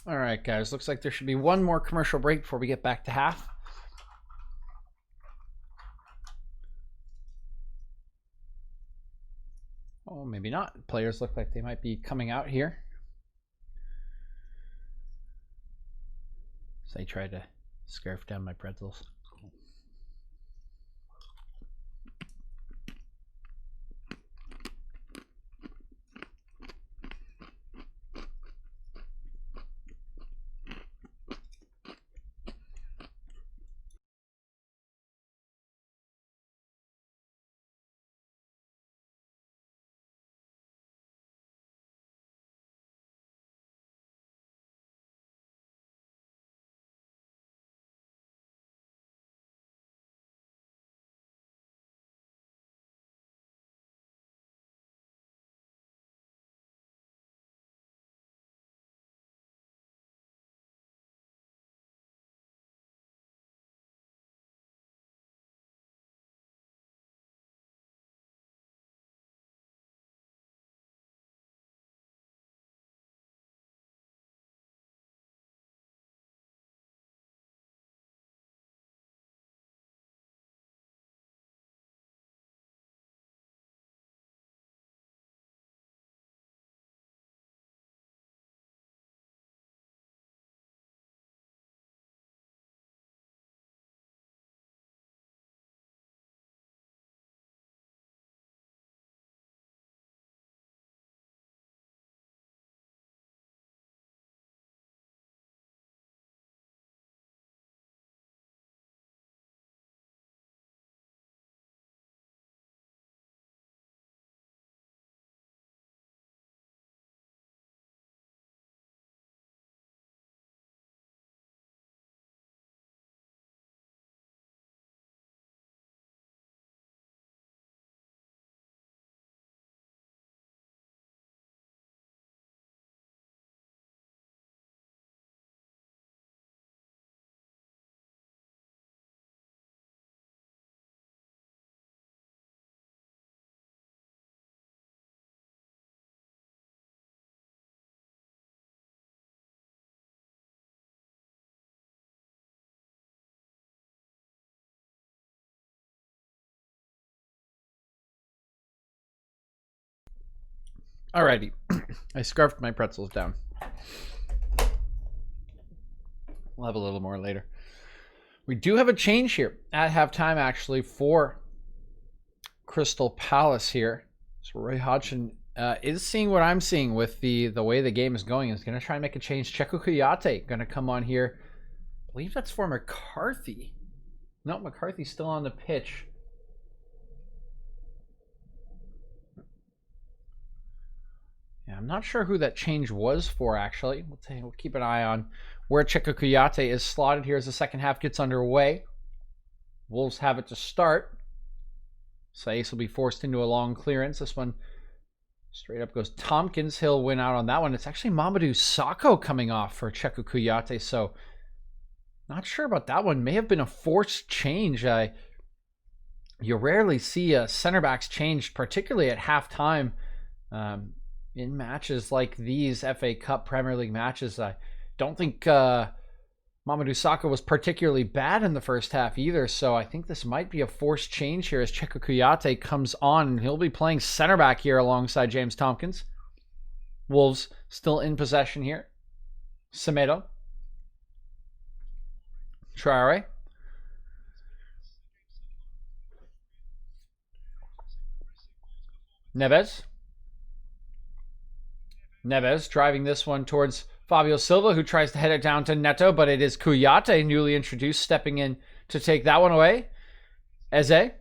Speaker 1: All right, guys. Looks like there should be one more commercial break before we get back to half. Oh, maybe not. Players look like they might be coming out here. So I tried to scarf down my pretzels. Alrighty, I scarfed my pretzels down. We'll have a little more later. We do have a change here at halftime, actually, for Crystal Palace here. So Roy Hodgson is seeing what I'm seeing with the way the game is going. Is going to try and make a change. Checo Kuyate going to come on here. I believe that's for McCarthy. No, McCarthy's still on the pitch. Yeah, I'm not sure who that change was for, actually. We'll keep an eye on where Checo Kuyate is slotted here as the second half gets underway. Wolves have it to start. Saiz will be forced into a long clearance. This one straight up goes Tompkins. He'll win out on that one. It's actually Mamadou Sakho coming off for Checo Kuyate, so not sure about that one. May have been a forced change. You rarely see center backs changed, particularly at halftime. In matches like these, FA Cup, Premier League matches, I don't think Mamadou Sakho was particularly bad in the first half either, so I think this might be a forced change here as Checo Kuyate comes on, and he'll be playing center back here alongside James Tompkins. Wolves still in possession here. Semedo. Traore. Neves driving this one towards Fabio Silva, who tries to head it down to Neto, but it is Kuyate, newly introduced, stepping in to take that one away. Eze.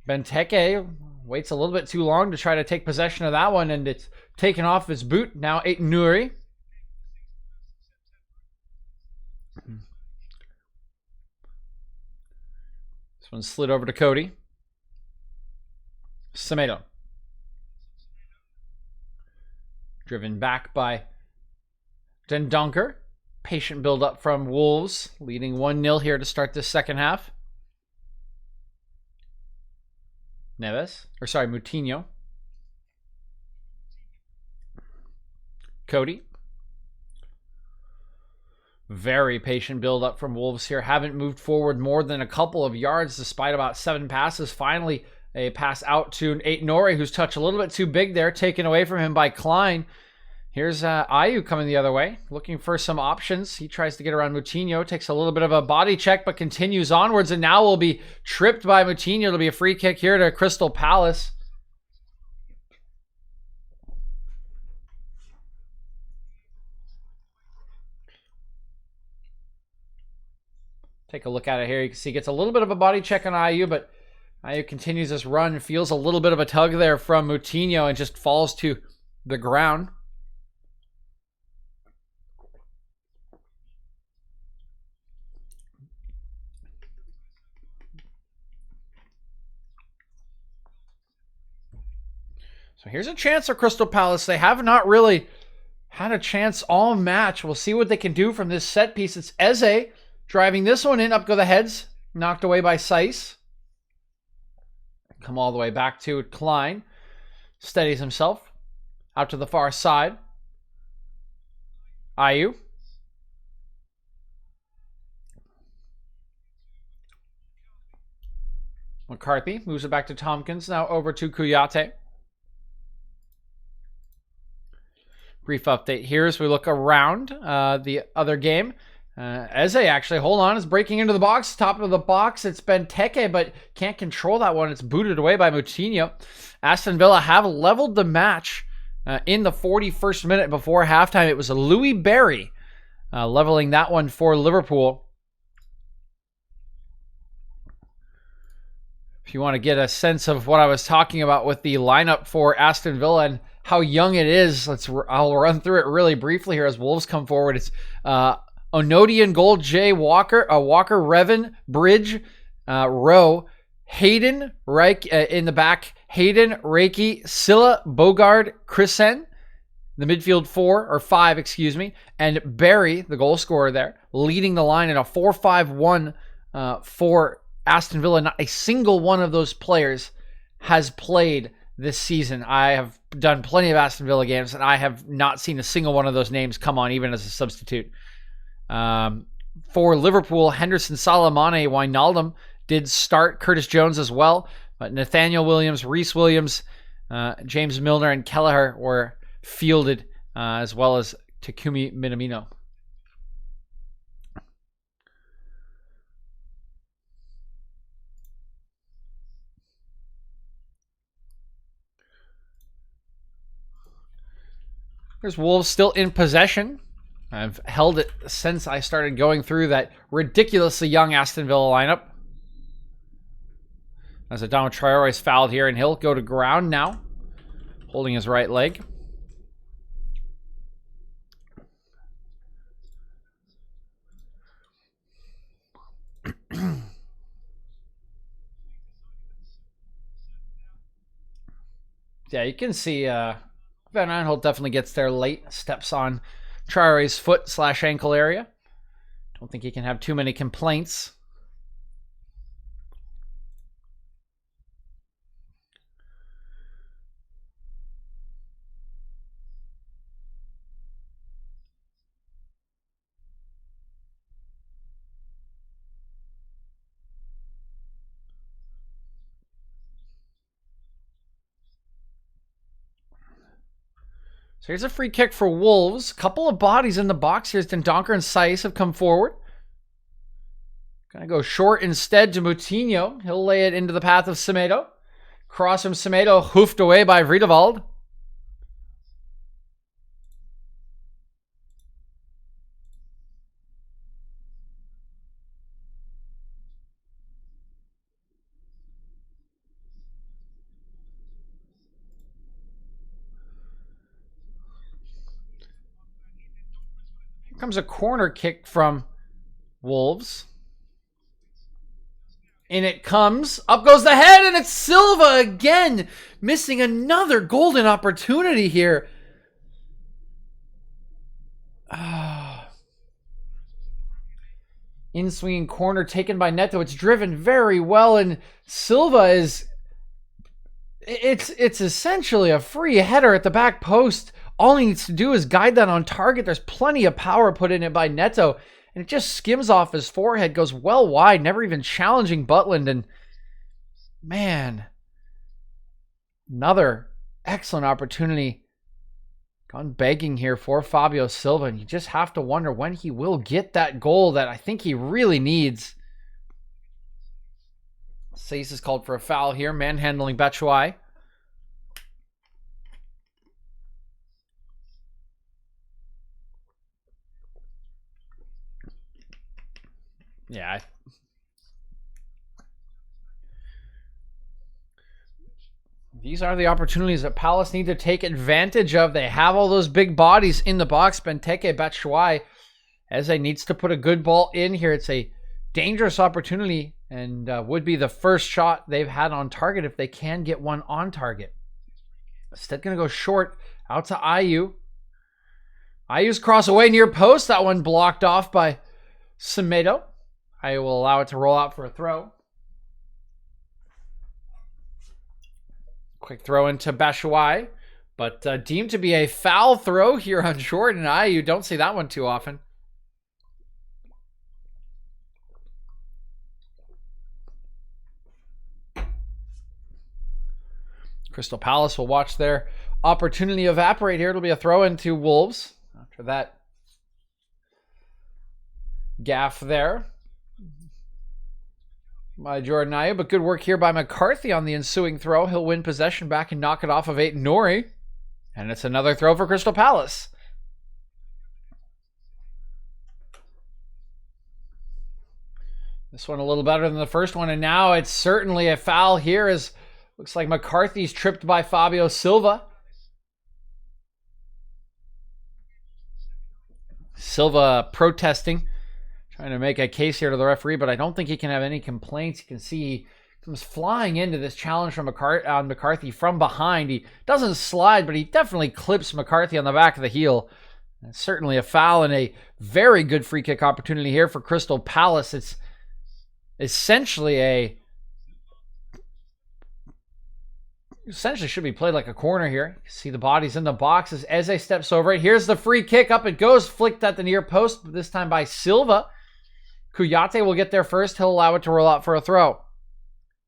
Speaker 1: Benteke waits a little bit too long to try to take possession of that one, and it's taken off his boot. Now Aiton Nuri. This one slid over to Cody. Semedo. Driven back by Dendoncker. Patient build-up from Wolves, leading 1-0 here to start this second half. Moutinho. Cody. Very patient build up from Wolves here. Haven't moved forward more than a couple of yards despite about 7 passes. Finally, a pass out to Nori, who's touched a little bit too big there, taken away from him by Klein. Here's Ayu coming the other way, looking for some options. He tries to get around Moutinho, takes a little bit of a body check, but continues onwards, and now will be tripped by Moutinho. It'll be a free kick here to Crystal Palace. Take a look at it here. You can see he gets a little bit of a body check on Ayu, but Ayu continues this run, feels a little bit of a tug there from Moutinho, and just falls to the ground. So here's a chance for Crystal Palace. They have not really had a chance all match. We'll see what they can do from this set piece. It's Eze driving this one in. Up go the heads. Knocked away by Seiss. Come all the way back to Klein. Steadies himself. Out to the far side. Ayu. McCarthy moves it back to Tompkins. Now over to Kouyaté. Brief update here as we look around the other game. Eze actually, hold on, is breaking into the box. Top of the box, it's Benteke, but can't control that one. It's booted away by Moutinho. Aston Villa have leveled the match in the 41st minute before halftime. It was Louis Barry leveling that one for Liverpool. If you want to get a sense of what I was talking about with the lineup for Aston Villa and how young it is, I'll run through it really briefly here as Wolves come forward. It's Onodi in goal, Jay Walker, Walker, Revan, Bridge, Rowe, Hayden, Reich in the back, Hayden, Reiki, Silla, Bogard, Chrisen, the midfield 4 or 5, excuse me, and Barry, the goal scorer there, leading the line in a 4-5-1 for Aston Villa. Not a single one of those players has played this season. I have done plenty of Aston Villa games, and I have not seen a single one of those names come on, even as a substitute. For Liverpool, Henderson, Salah, Mane, Wijnaldum did start. Curtis Jones as well. But Nathaniel Williams, Reece Williams, James Milner, and Kelleher were fielded, as well as Takumi Minamino. There's Wolves still in possession. I've held it since I started going through that ridiculously young Aston Villa lineup. As Adama Traore is fouled here, and he'll go to ground now, holding his right leg. Yeah, you can see Van Aanholt definitely gets there late. Steps on Traore's foot/ankle area. Don't think he can have too many complaints. So here's a free kick for Wolves. Couple of bodies in the box. Here's Dendoncker and Seiss have come forward. Gonna go short instead to Moutinho. He'll lay it into the path of Semedo. Cross from Semedo, hoofed away by Vriedewald. Comes a corner kick from Wolves. In it comes. Up goes the head, and it's Silva again. Missing another golden opportunity here. In-swinging corner taken by Neto. It's driven very well, and Silva is... It's essentially a free header at the back post All he needs to do is guide that on target. There's plenty of power put in it by Neto, and it just skims off his forehead, goes well wide, never even challenging Butland. And man, another excellent opportunity gone begging here for Fabio Silva, and you just have to wonder when he will get that goal that I think he really needs. Sace is called for a foul here, manhandling Batshuayi. Yeah. These are the opportunities that Palace need to take advantage of. They have all those big bodies in the box. Benteke, Batshuayi, Eze needs to put a good ball in here. It's a dangerous opportunity and would be the first shot they've had on target if they can get one on target. Instead, going to go short out to Ayew. Ayew's cross away near post. That one blocked off by Semedo. Ayew will allow it to roll out for a throw. Quick throw into Batshuayi, but deemed to be a foul throw here on Jordan Ayew. Don't see that one too often. Crystal Palace will watch their opportunity evaporate here. It'll be a throw into Wolves after that gaff there by Jordan Ayew, but good work here by McCarthy on the ensuing throw. He'll win possession back and knock it off of Aït-Nouri. And it's another throw for Crystal Palace. This one a little better than the first one, and now it's certainly a foul here as looks like McCarthy's tripped by Fabio Silva. Silva protesting, trying to make a case here to the referee, but I don't think he can have any complaints. You can see he comes flying into this challenge from McCarthy from behind. He doesn't slide, but he definitely clips McCarthy on the back of the heel. That's certainly a foul and a very good free kick opportunity here for Crystal Palace. It's essentially should be played like a corner here. You see the bodies in the box as Eze steps over it. Here's the free kick. Up it goes, flicked at the near post, but this time by Silva. Kouyaté will get there first. He'll allow it to roll out for a throw.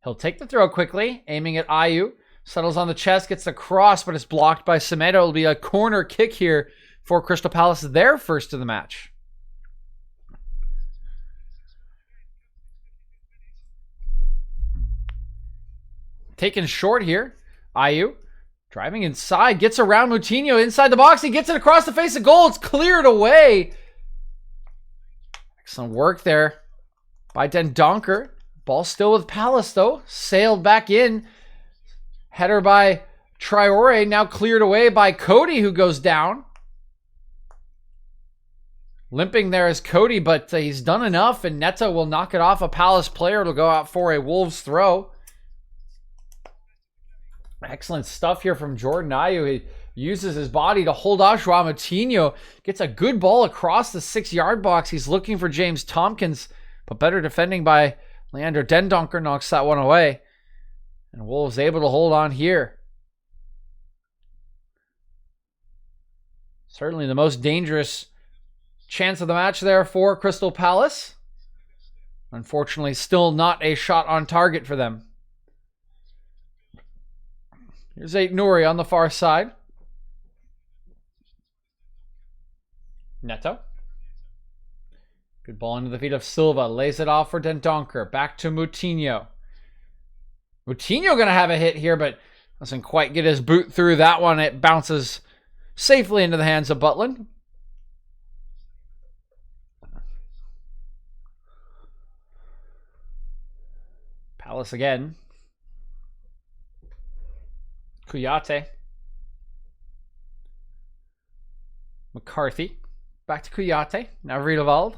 Speaker 1: He'll take the throw quickly, aiming at Ayew. Settles on the chest, gets the cross, but it's blocked by Semedo. It'll be a corner kick here for Crystal Palace, their first of the match. Taken short here. Ayew driving inside, gets around Moutinho inside the box. He gets it across the face of goal. It's cleared away. Excellent work there by Dendoncker. Ball still with Palace though. Sailed back in. Header by Traore. Now cleared away by Cody, who goes down. Limping there is Cody, but he's done enough, and Neto will knock it off a Palace player. It'll go out for a Wolves throw. Excellent stuff here from Jordan Ayew. He uses his body to hold off Joao Moutinho. Gets a good ball across the 6-yard box. He's looking for James Tompkins, but better defending by Leander Dendoncker knocks that one away. And Wolves able to hold on here. Certainly the most dangerous chance of the match there for Crystal Palace. Unfortunately, still not a shot on target for them. Here's Aït-Nouri on the far side. Neto. Good ball into the feet of Silva. Lays it off for Dendoncker. Back to Moutinho. Moutinho going to have a hit here, but doesn't quite get his boot through that one. It bounces safely into the hands of Butland. Palace again. Kouyaté. McCarthy. Back to Kouyaté. Now Riedewald.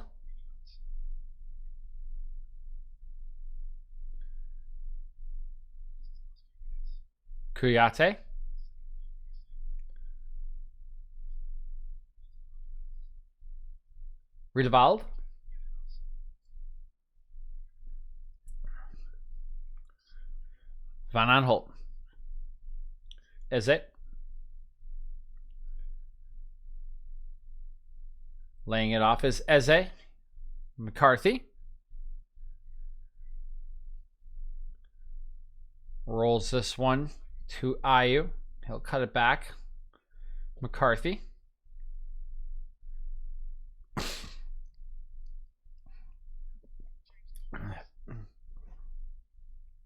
Speaker 1: Kouyaté. Riedewald. Van Aanholt. Is it? Laying it off is Eze. McCarthy. Rolls this one to Ayu. He'll cut it back. McCarthy.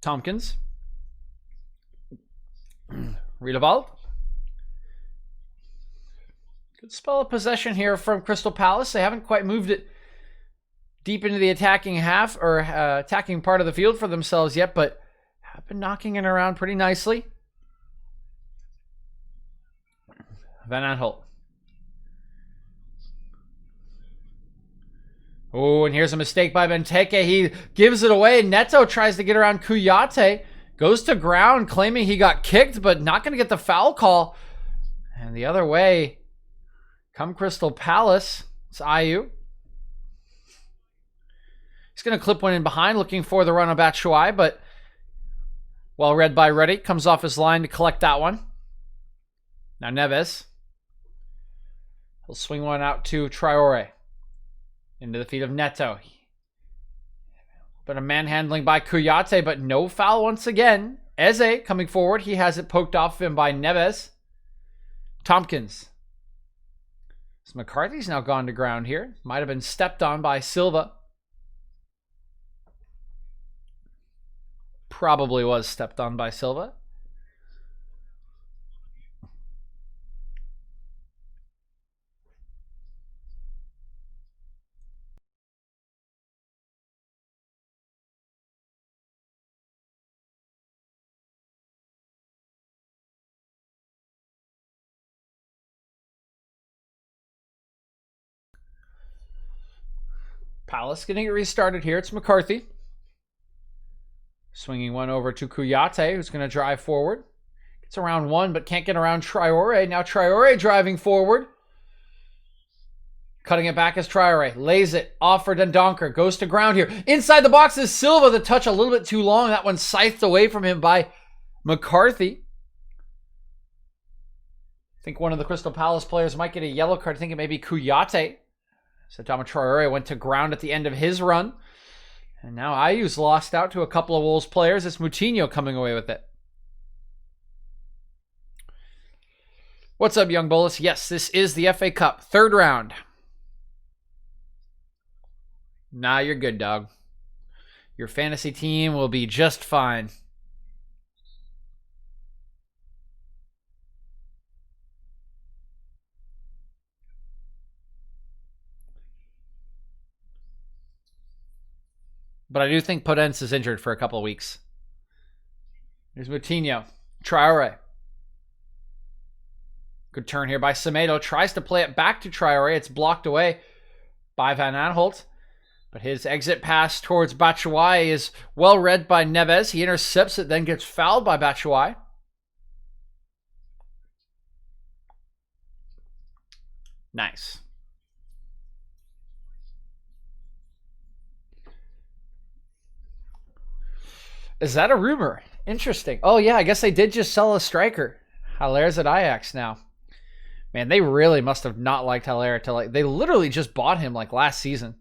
Speaker 1: Tompkins. Riedewald. Good spell of possession here from Crystal Palace. They haven't quite moved it deep into the attacking half or attacking part of the field for themselves yet, but have been knocking it around pretty nicely. Van Aanholt. Oh, and here's a mistake by Benteke. He gives it away. Neto tries to get around Kouyaté. Goes to ground, claiming he got kicked, but not going to get the foul call. And the other way, come Crystal Palace. It's Ayu. He's going to clip one in behind, looking for the run of Batshuayi, but well read by Reddy. Comes off his line to collect that one. Now Neves. He'll swing one out to Traore. Into the feet of Neto. But a manhandling by Kouyaté, but no foul once again. Eze coming forward. He has it poked off him by Neves. Tompkins. So McCarthy's now gone to ground here. Might have been stepped on by Silva. Probably was stepped on by Silva. Palace getting it restarted here. It's McCarthy. Swinging one over to Kouyaté, who's going to drive forward. Gets around one, but can't get around Traore. Now Traore driving forward. Cutting it back as Traore. Lays it off for Dendoncker. Goes to ground here. Inside the box is Silva. The touch a little bit too long. That one scythed away from him by McCarthy. I think one of the Crystal Palace players might get a yellow card. I think it may be Kouyaté. So Adama Traore went to ground at the end of his run. And now Ayu's lost out to a couple of Wolves players. It's Moutinho coming away with it. What's up, young Bolus? Yes, this is the FA Cup. Third round. Nah, you're good, dog. Your fantasy team will be just fine. But I do think Podence is injured for a couple of weeks. Here's Moutinho. Traore. Good turn here by Semedo. Tries to play it back to Traore. It's blocked away by Van Aanholt. But his exit pass towards Batshuayi is well read by Neves. He intercepts it, then gets fouled by Batshuayi. Nice. Is that a rumor? Interesting. Oh, yeah, I guess they did just sell a striker. Haller's at Ajax now. Man, they really must have not liked Haller till they literally just bought him like last season.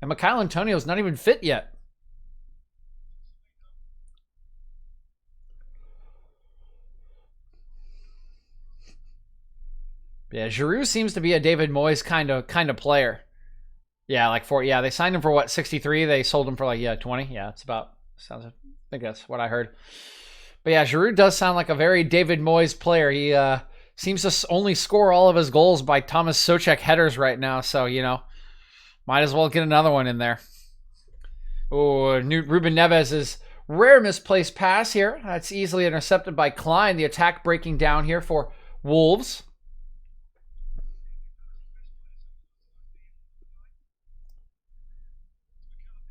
Speaker 1: And Mikhail Antonio's not even fit yet. Yeah, Giroud seems to be a David Moyes kind of player. Yeah, they signed him for what, 63? They sold him for 20. Yeah, it's about I think that's what I heard. But yeah, Giroud does sound like a very David Moyes player. He seems to only score all of his goals by Thomas Souček headers right now, so might as well get another one in there. Oh, Ruben Neves' rare misplaced pass here. That's easily intercepted by Klein. The attack breaking down here for Wolves.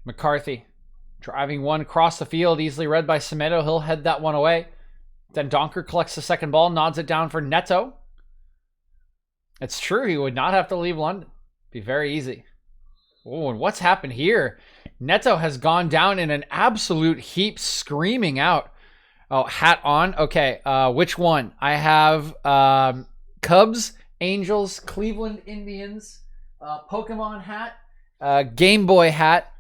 Speaker 1: McCarthy driving one across the field, easily read by Semedo. He'll head that one away. Then Donker collects the second ball, nods it down for Neto. It's true, he would not have to leave London. Be very easy. Oh, and what's happened here? Neto has gone down in an absolute heap, screaming out. Oh, hat on. Okay, which one? I have Cubs Angels, Cleveland Indians, Pokemon hat, Game Boy hat.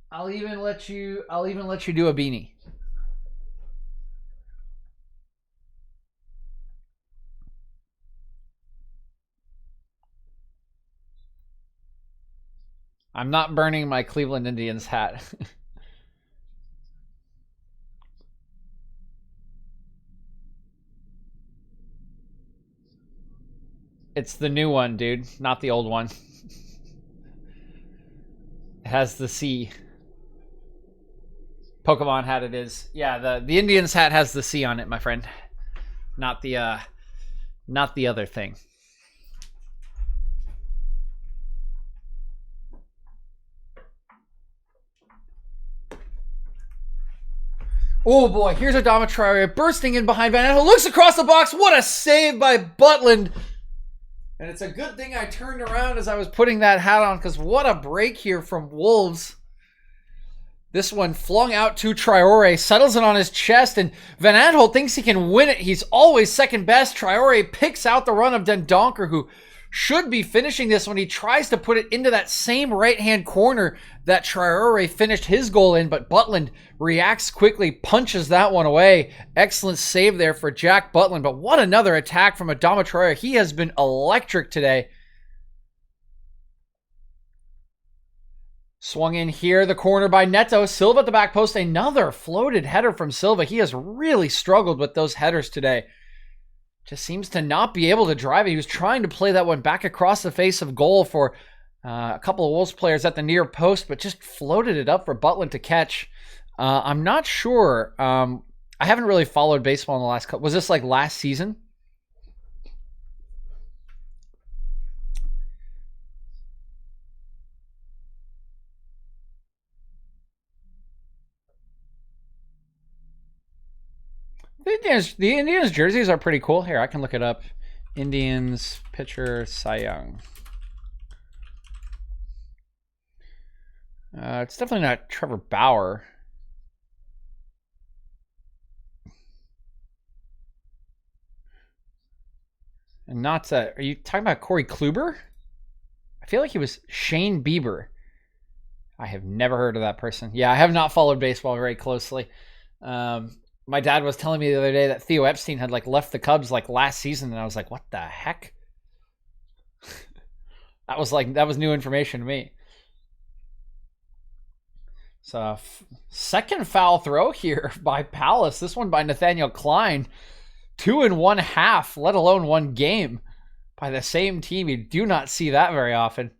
Speaker 1: I'll even let you do a beanie. I'm not burning my Cleveland Indians hat. It's the new one, dude, not the old one. It has the C. Pokemon hat it is. Yeah, the Indians hat has the C on it, my friend. Not the other thing. Oh boy, here's Adama Traore bursting in behind Van Andel, looks across the box. What a save by Butland. And it's a good thing I turned around as I was putting that hat on, because what a break here from Wolves. This one flung out to Traore, settles it on his chest, and Van Andel thinks he can win it. He's always second best. Traore picks out the run of Dendoncker, who should be finishing this when he tries to put it into that same right-hand corner that Traore finished his goal in, but Butland reacts quickly, punches that one away. Excellent save there for Jack Butland, but what another attack from Adama Traore. He has been electric today. Swung in here, the corner by Neto. Silva at the back post, another floated header from Silva. He has really struggled with those headers today. Just seems to not be able to drive it. He was trying to play that one back across the face of goal for a couple of Wolves players at the near post, but just floated it up for Butland to catch. I'm not sure. I haven't really followed baseball in the last couple. Was this like last season? The Indians jerseys are pretty cool. Here, I can look it up. Indians pitcher Cy Young. It's definitely not Trevor Bauer. And not, are you talking about Corey Kluber? I feel like he was Shane Bieber. I have never heard of that person. Yeah, I have not followed baseball very closely. My dad was telling me the other day that Theo Epstein had like left the Cubs like last season, and I was like, what the heck? that was new information to me. So second foul throw here by Palace. This one by Nathaniel Klein. 2 1/2, let alone one game by the same team. You do not see that very often.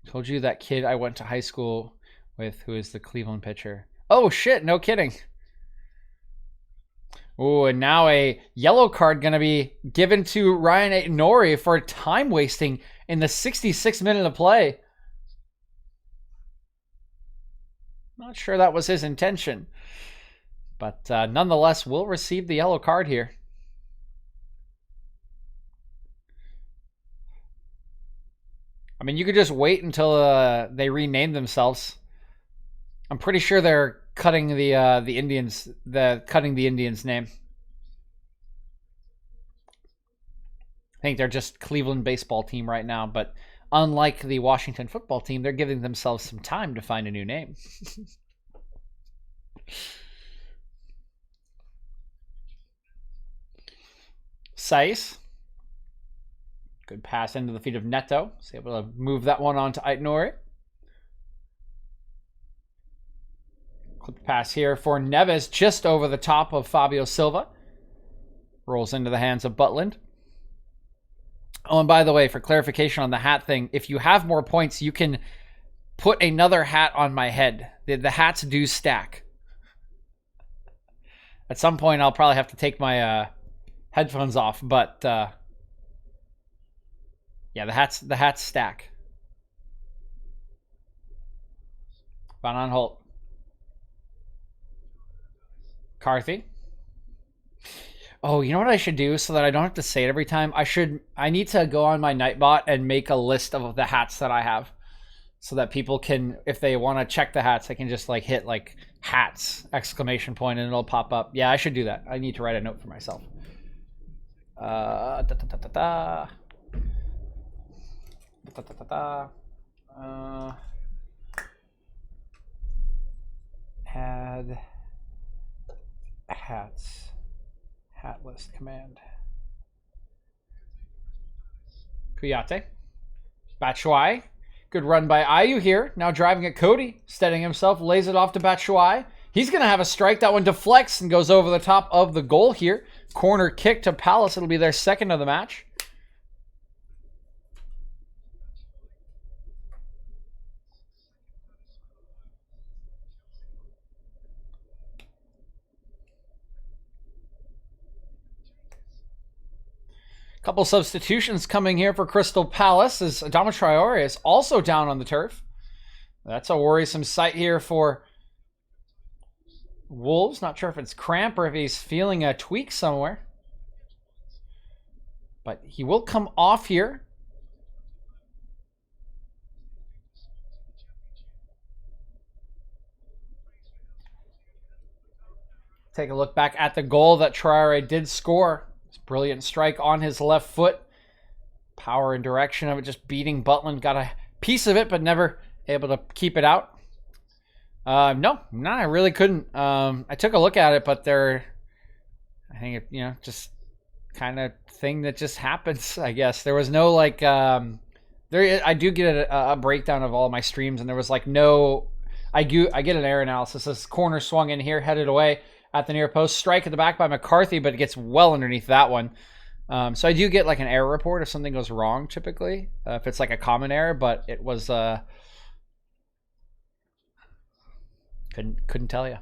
Speaker 1: Told you that kid I went to high school with who is the Cleveland pitcher. Oh shit, no kidding. Oh, and now a yellow card going to be given to Ryan Nori for time wasting in the 66th minute of play. Not sure that was his intention, but nonetheless will receive the yellow card here. I mean, you could just wait until they rename themselves. I'm pretty sure they're cutting the Indians name. I think they're just Cleveland baseball team right now, but unlike the Washington football team, they're giving themselves some time to find a new name. Saiz. Good pass into the feet of Neto. He's able to move that one on to Aitnori. Clip pass here for Neves, just over the top of Fabio Silva. Rolls into the hands of Butland. Oh, and by the way, for clarification on the hat thing, if you have more points, you can put another hat on my head. The hats do stack. At some point, I'll probably have to take my headphones off, but yeah, the hats stack. Van Aanholt. Carthy. Oh, you know what I should do so that I don't have to say it every time? I need to go on my Nightbot and make a list of the hats that I have so that people can, if they want to check the hats, they can just like hit like hats exclamation point and it'll pop up. Yeah, I should do that. I need to write a note for myself. Da, da, da, da, da. Da, da, da, da. Add hats. Hat list command. Kuyate. Batshuayi. Good run by Ayu here. Now driving at Cody. Steadying himself. Lays it off to Batshuayi. He's going to have a strike. That one deflects and goes over the top of the goal here. Corner kick to Palace. It'll be their second of the match. Couple substitutions coming here for Crystal Palace as Adama Traore is also down on the turf. That's a worrisome sight here for Wolves. Not sure if it's cramp or if he's feeling a tweak somewhere. But he will come off here. Take a look back at the goal that Traore did score. Brilliant strike on his left foot. Power and direction of it just beating Butland. Got a piece of it, but never able to keep it out. No, I really couldn't. I took a look at it, but I think it, just kind of thing that just happens, I guess. There was no like, I do get a breakdown of all my streams, and there was like no, I get an error analysis. This corner swung in here, headed away at the near post. Strike at the back by McCarthy, but it gets well underneath that one. So I do get like an error report if something goes wrong typically, if it's like a common error, but it was, couldn't tell you.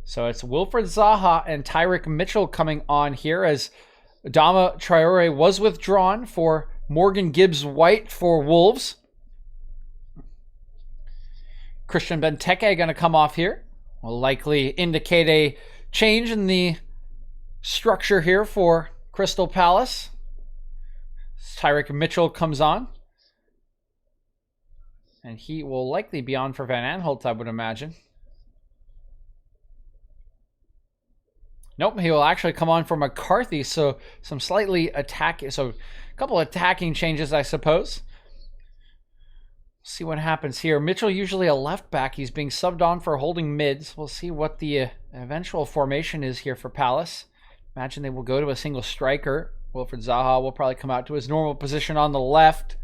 Speaker 1: So it's Wilfred Zaha and Tyrick Mitchell coming on here as Adama Traore was withdrawn for Morgan Gibbs-White for Wolves. Christian Benteke going to come off here. Will likely indicate a change in the structure here for Crystal Palace. Tyrick Mitchell comes on. And he will likely be on for Van Aanholt, I would imagine. Nope, he will actually come on for McCarthy. So some slightly attacking, so a couple attacking changes, I suppose. See what happens here. Mitchell usually a left back. He's being subbed on for holding mids. We'll see what the eventual formation is here for Palace. Imagine they will go to a single striker. Wilfred Zaha will probably come out to his normal position on the left.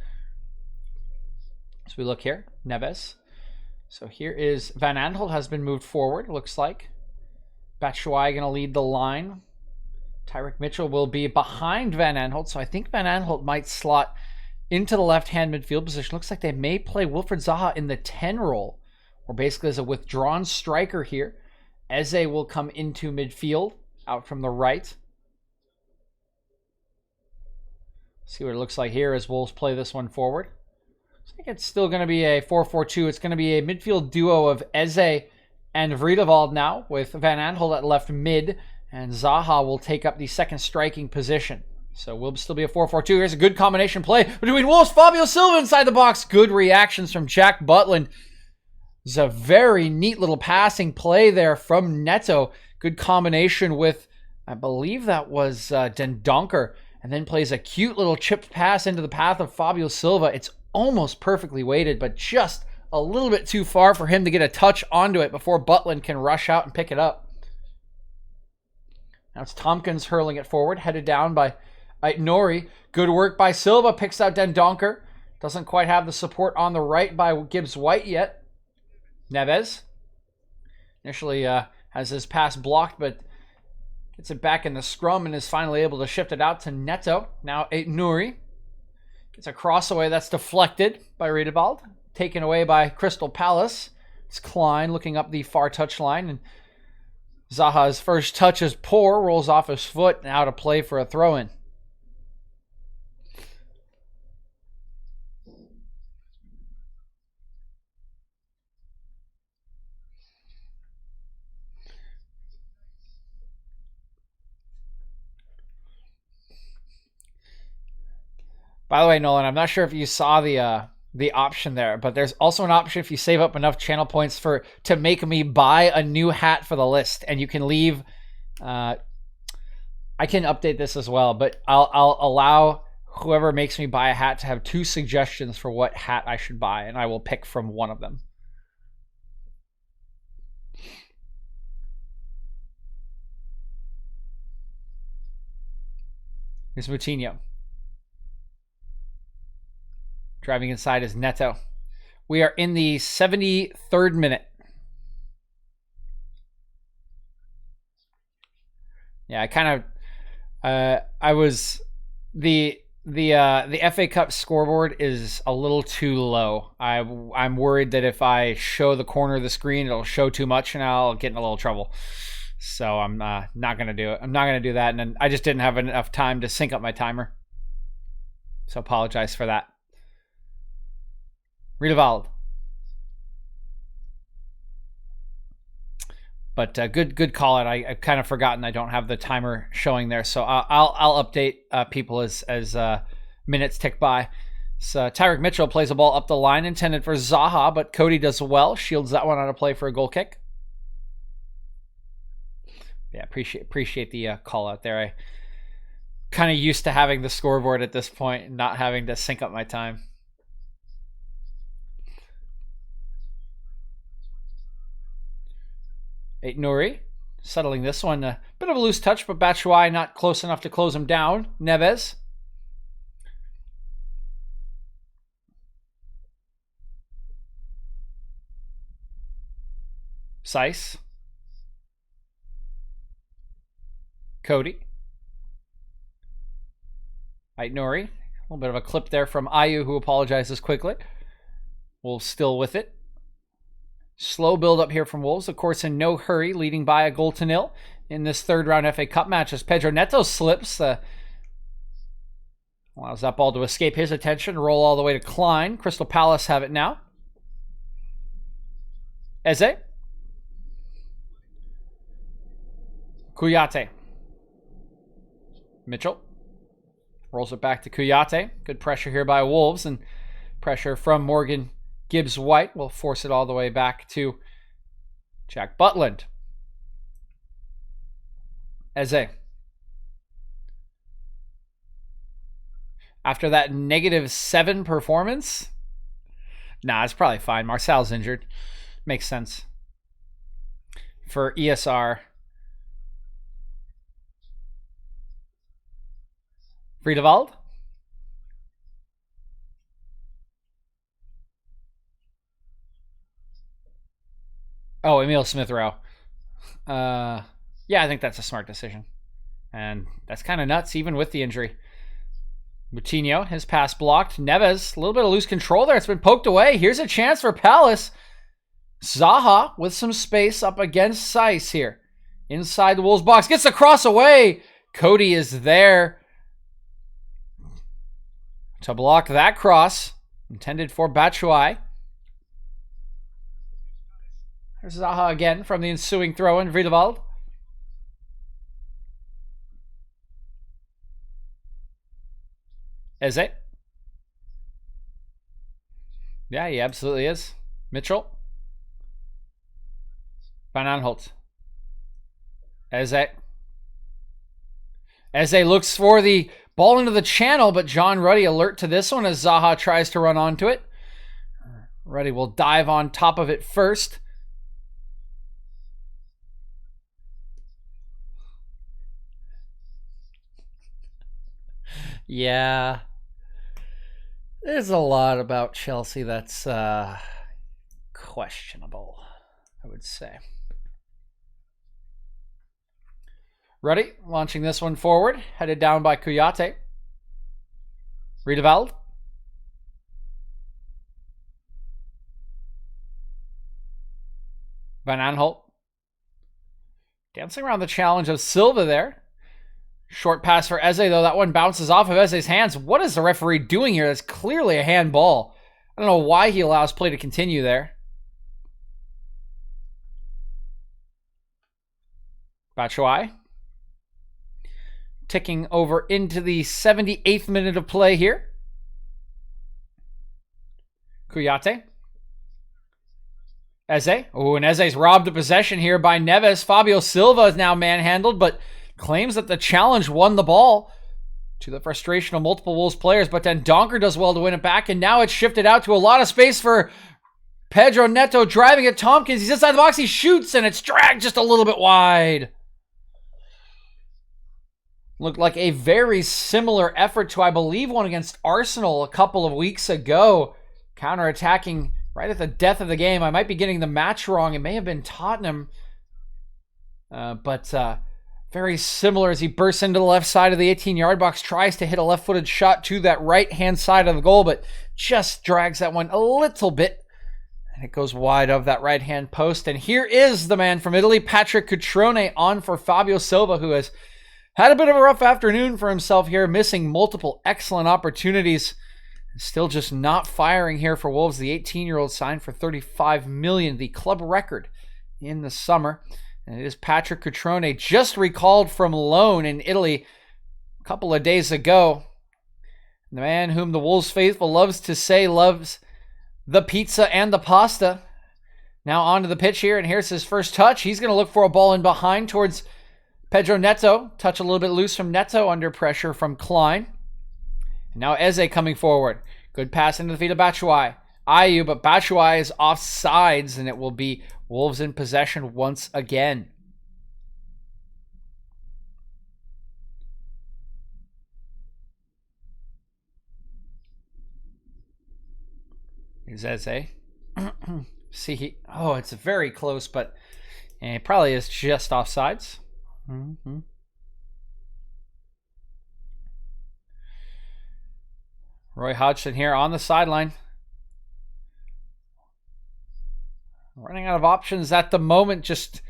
Speaker 1: So we look here. Neves. So here is Van Aanholt has been moved forward, looks like. Batshuayi going to lead the line. Tyrick Mitchell will be behind Van Aanholt. So I think Van Aanholt might slot into the left-hand midfield position. Looks like they may play Wilfred Zaha in the 10 role, or basically as a withdrawn striker here. Eze will come into midfield, out from the right. See what it looks like here as Wolves play this one forward. I think it's still going to be a 4-4-2. It's going to be a midfield duo of Eze and Vrijdeveld now, with Van Aanholt at left mid, and Zaha will take up the second striking position. So will still be a 4-4-2. Here's a good combination play between Wolves. Fabio Silva inside the box. Good reactions from Jack Butland. It's a very neat little passing play there from Neto. Good combination with, I believe that was Dendoncker, and then plays a cute little chipped pass into the path of Fabio Silva. It's almost perfectly weighted, but just a little bit too far for him to get a touch onto it before Butland can rush out and pick it up. Now it's Tompkins hurling it forward, headed down by Nori. Good work by Silva. Picks out Dendoncker. Doesn't quite have the support on the right by Gibbs-White yet. Neves initially has his pass blocked, but gets it back in the scrum and is finally able to shift it out to Neto. Now Nuri gets a cross away that's deflected by Vrijdeveld. Taken away by Crystal Palace. It's Klein looking up the far touchline, and Zaha's first touch is poor. Rolls off his foot and out of play for a throw-in. By the way, Nolan, I'm not sure if you saw the option there, but there's also an option if you save up enough channel points to make me buy a new hat for the list, and you can leave. I can update this as well, but I'll allow whoever makes me buy a hat to have 2 suggestions for what hat I should buy, and I will pick from one of them. Here's Moutinho. Driving inside is Neto. We are in the 73rd minute. Yeah, I kind of, I was the FA Cup scoreboard is a little too low. I'm worried that if I show the corner of the screen, it'll show too much, and I'll get in a little trouble. So I'm not gonna do it. I'm not gonna do that, and then I just didn't have enough time to sync up my timer. So apologize for that. Riedewald. But good call out. I've kind of forgotten I don't have the timer showing there, so I'll update people as minutes tick by. So Tyrick Mitchell plays a ball up the line intended for Zaha, but Cody does well, shields that one out of play for a goal kick. Yeah, appreciate the call out there. I kind of used to having the scoreboard at this point and not having to sync up my time. Nuri settling this one. A bit of a loose touch, but Batshuayi not close enough to close him down. Neves. Seiss. Cody. Nuri. A little bit of a clip there from Ayu, who apologizes quickly. Wolves still with it. Slow build up here from Wolves, of course, in no hurry, leading by a 0-0 in this third round FA Cup match as Pedro Neto slips. Allows that ball to escape his attention, roll all the way to Klein. Crystal Palace have it now. Eze. Kouyaté. Mitchell. Rolls it back to Kouyaté. Good pressure here by Wolves, and pressure from Morgan Gibbs-White will force it all the way back to Jack Butland. Eze. After that -7 performance? Nah, it's probably fine. Marcel's injured. Makes sense. For ESR. Friedewald. Oh, Emil Smith-Rowe. Yeah, I think that's a smart decision. And that's kind of nuts, even with the injury. Moutinho, his pass blocked. Neves, a little bit of loose control there. It's been poked away. Here's a chance for Palace. Zaha with some space up against Seiss here. Inside the Wolves box. Gets the cross away. Cody is there to block that cross. Intended for Batshuayi. There's Zaha again from the ensuing throw-in. Friedewald. Eze. Yeah, he absolutely is. Mitchell. Van Aanholt. Eze. Eze looks for the ball into the channel, but John Ruddy alert to this one as Zaha tries to run onto it. Ruddy will dive on top of it first. Yeah. There's a lot about Chelsea that's questionable, I would say. Ruddy launching this one forward, headed down by Kouyaté. Riedewald. Van Aanholt. Dancing around the challenge of Silva there. Short pass for Eze, though. That one bounces off of Eze's hands. What is the referee doing here? That's clearly a handball. I don't know why he allows play to continue there. Batshuayi. Ticking over into the 78th minute of play here. Kouyaté. Eze. Oh, and Eze's robbed of possession here by Neves. Fabio Silva is now manhandled, but claims that the challenge won the ball, to the frustration of multiple Wolves players. But then Donker does well to win it back, and now it's shifted out to a lot of space for Pedro Neto driving at Tompkins. He's inside the box. He shoots, and it's dragged just a little bit wide. Looked like a very similar effort to, I believe, one against Arsenal a couple of weeks ago. Counter-attacking right at the death of the game. I might be getting the match wrong. It may have been Tottenham. But very similar as he bursts into the left side of the 18-yard box. Tries to hit a left-footed shot to that right-hand side of the goal, but just drags that one a little bit. And it goes wide of that right-hand post. And here is the man from Italy, Patrick Cutrone, on for Fabio Silva, who has had a bit of a rough afternoon for himself here, missing multiple excellent opportunities. Still just not firing here for Wolves. The 18-year-old signed for $35 million, the club record in the summer. And it is Patrick Cutrone, just recalled from loan in Italy a couple of days ago. The man whom the Wolves faithful loves to say loves the pizza and the pasta. Now onto the pitch here, and here's his first touch. He's going to look for a ball in behind towards Pedro Neto. Touch a little bit loose from Neto under pressure from Klein. And now Eze coming forward. Good pass into the feet of Batshuayi. Ayew, but Batshuayi is off sides, and it will be Wolves in possession once again. Here's Eze. See, it's very close, but it probably is just offsides. Roy Hodgson here on the sideline. Running out of options at the moment. Just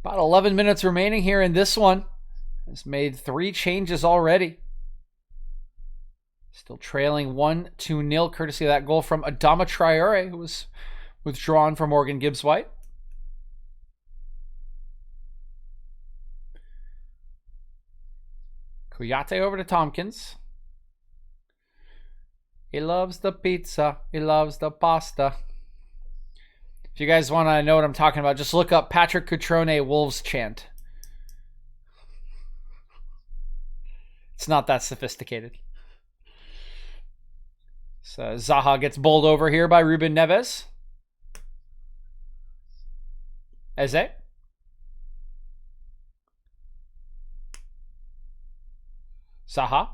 Speaker 1: about 11 minutes remaining here in this one. Has made 3 changes already. Still trailing 1-0, courtesy of that goal from Adama Traore, who was withdrawn from Morgan Gibbs-White. Kouyaté over to Tompkins. He loves the pizza. He loves the pasta. If you guys want to know what I'm talking about, just look up Patrick Cutrone Wolves chant. It's not that sophisticated. So Zaha gets bowled over here by Ruben Neves. Eze. Zaha.